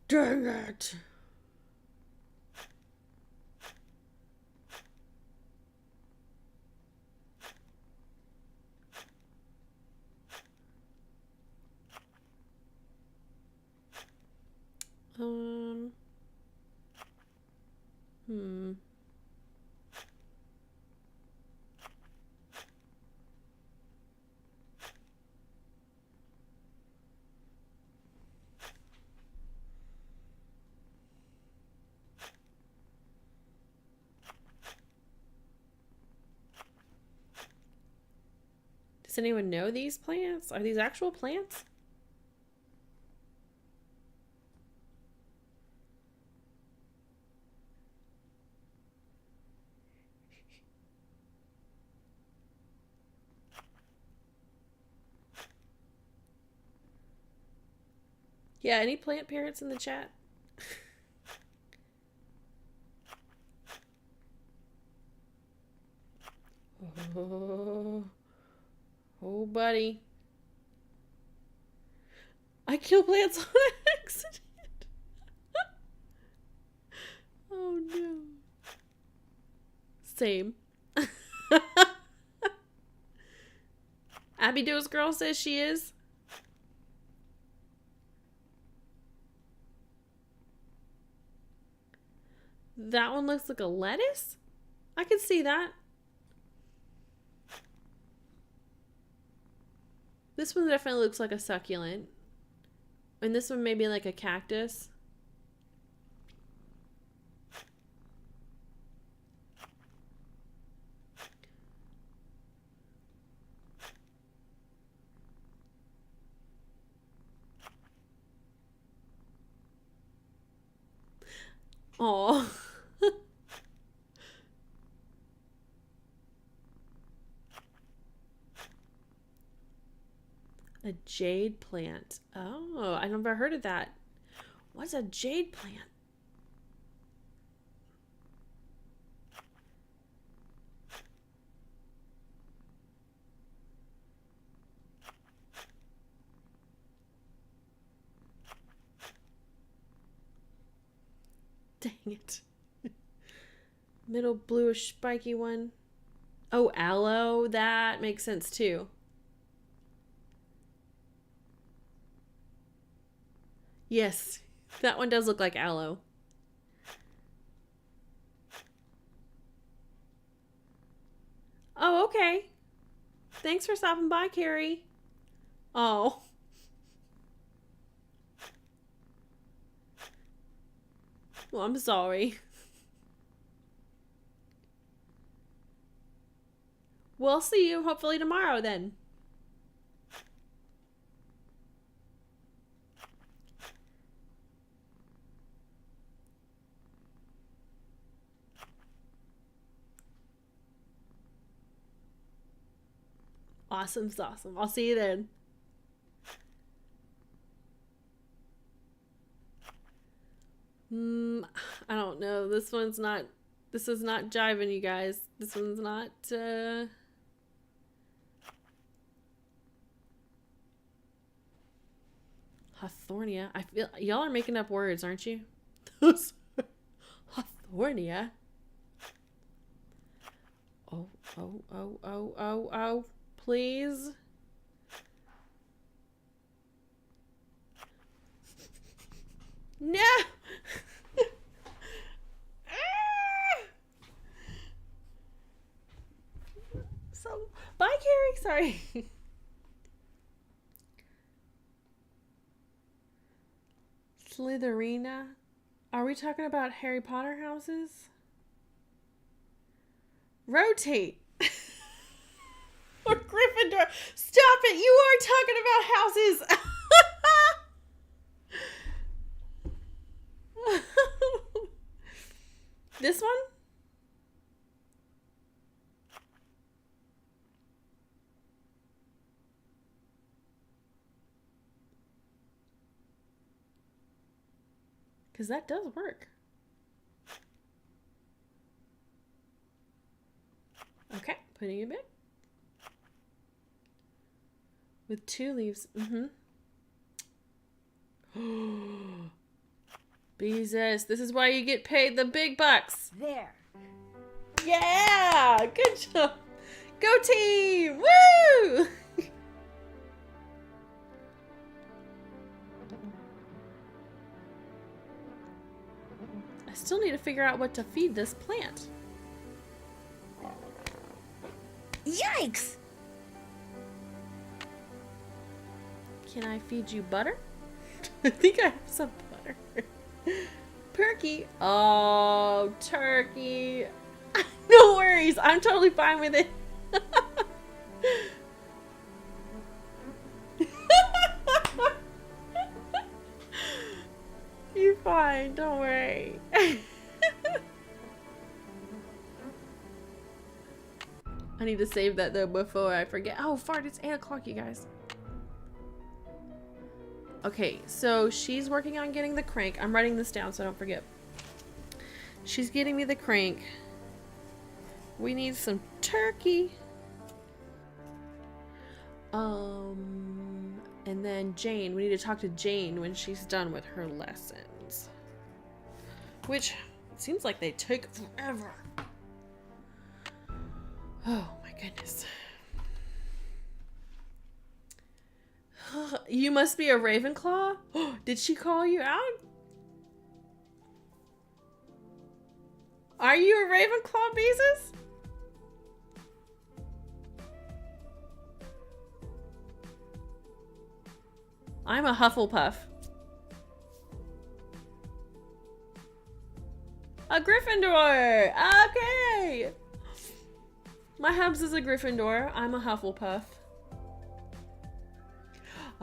Dang it. Hmm. Does anyone know these plants? Are these actual plants? Yeah, any plant parents in the chat? Oh, buddy. I kill plants on accident. Oh, no. Same. Abby Doe's girl says she is. That one looks like a lettuce? I can see that. This one definitely looks like a succulent. And this one maybe like a cactus. Oh. A jade plant. Oh, I never heard of that. What's a jade plant? Dang it. Middle bluish spiky one. Oh, aloe. That makes sense too. Yes, that one does look like aloe. Oh, okay. Thanks for stopping by, Carrie. Oh. Well, I'm sorry. We'll see you hopefully tomorrow then. Awesome sauce. I'll see you then. I don't know. This is not jiving, you guys. This one's not, Hawthornia. I feel y'all are making up words, aren't you? Hawthornia. Oh. Please. No. So, bye, Carrie. Sorry. Slytherina. Are we talking about Harry Potter houses? Rotate. Or Gryffindor. Stop it. You are talking about houses. This one? Because that does work. Okay, putting it back. With 2 leaves. Jesus, this is why you get paid the big bucks. There. Yeah, good job. Go team! Woo! I still need to figure out what to feed this plant. Yikes! Can I feed you butter? I think I have some butter. Perky. Oh, turkey. No worries. I'm totally fine with it. You're fine. Don't worry. I need to save that though before I forget. Oh, fart. It's 8 o'clock, you guys. Okay, so she's working on getting the crank. I'm writing this down so I don't forget. She's getting me the crank. We need some turkey. And then Jane. We need to talk to Jane when she's done with her lessons. Which it seems like they take forever. Oh my goodness. You must be a Ravenclaw? Did she call you out? Are you a Ravenclaw, Beezus? I'm a Hufflepuff. A Gryffindor! Okay! My hubs is a Gryffindor. I'm a Hufflepuff.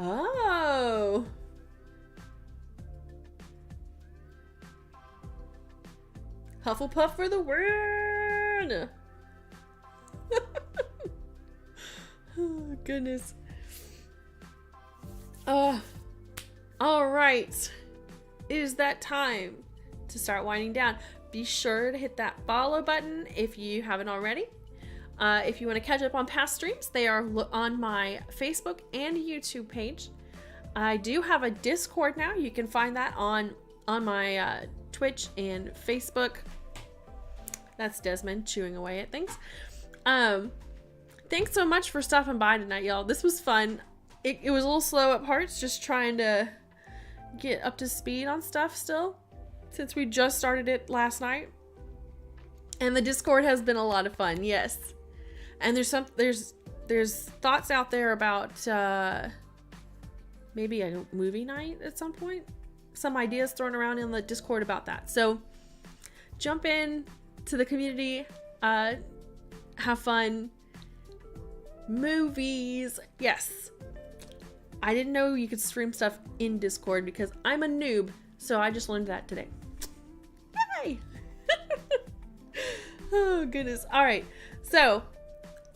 Oh. Hufflepuff for the win. Oh, goodness. All right. It is that time to start winding down. Be sure to hit that follow button if you haven't already. If you want to catch up on past streams, they are on my Facebook and YouTube page. I do have a Discord now. You can find that on my Twitch and Facebook. That's Desmond chewing away at things. Thanks so much for stopping by tonight, y'all. This was fun. It was a little slow at parts, just trying to get up to speed on stuff still, since we just started it last night. And the Discord has been a lot of fun, yes. And there's thoughts out there about maybe a movie night at some point. Some ideas thrown around in the Discord about that. So jump in to the community, have fun. Movies, yes. I didn't know you could stream stuff in Discord because I'm a noob, so I just learned that today. Yay! Oh goodness. All right, so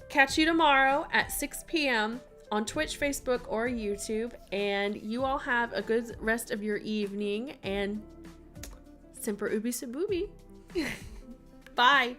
catch you tomorrow at 6 p.m. on Twitch, Facebook, or YouTube. And you all have a good rest of your evening. And Semper Ubi Sub Ubi. Bye.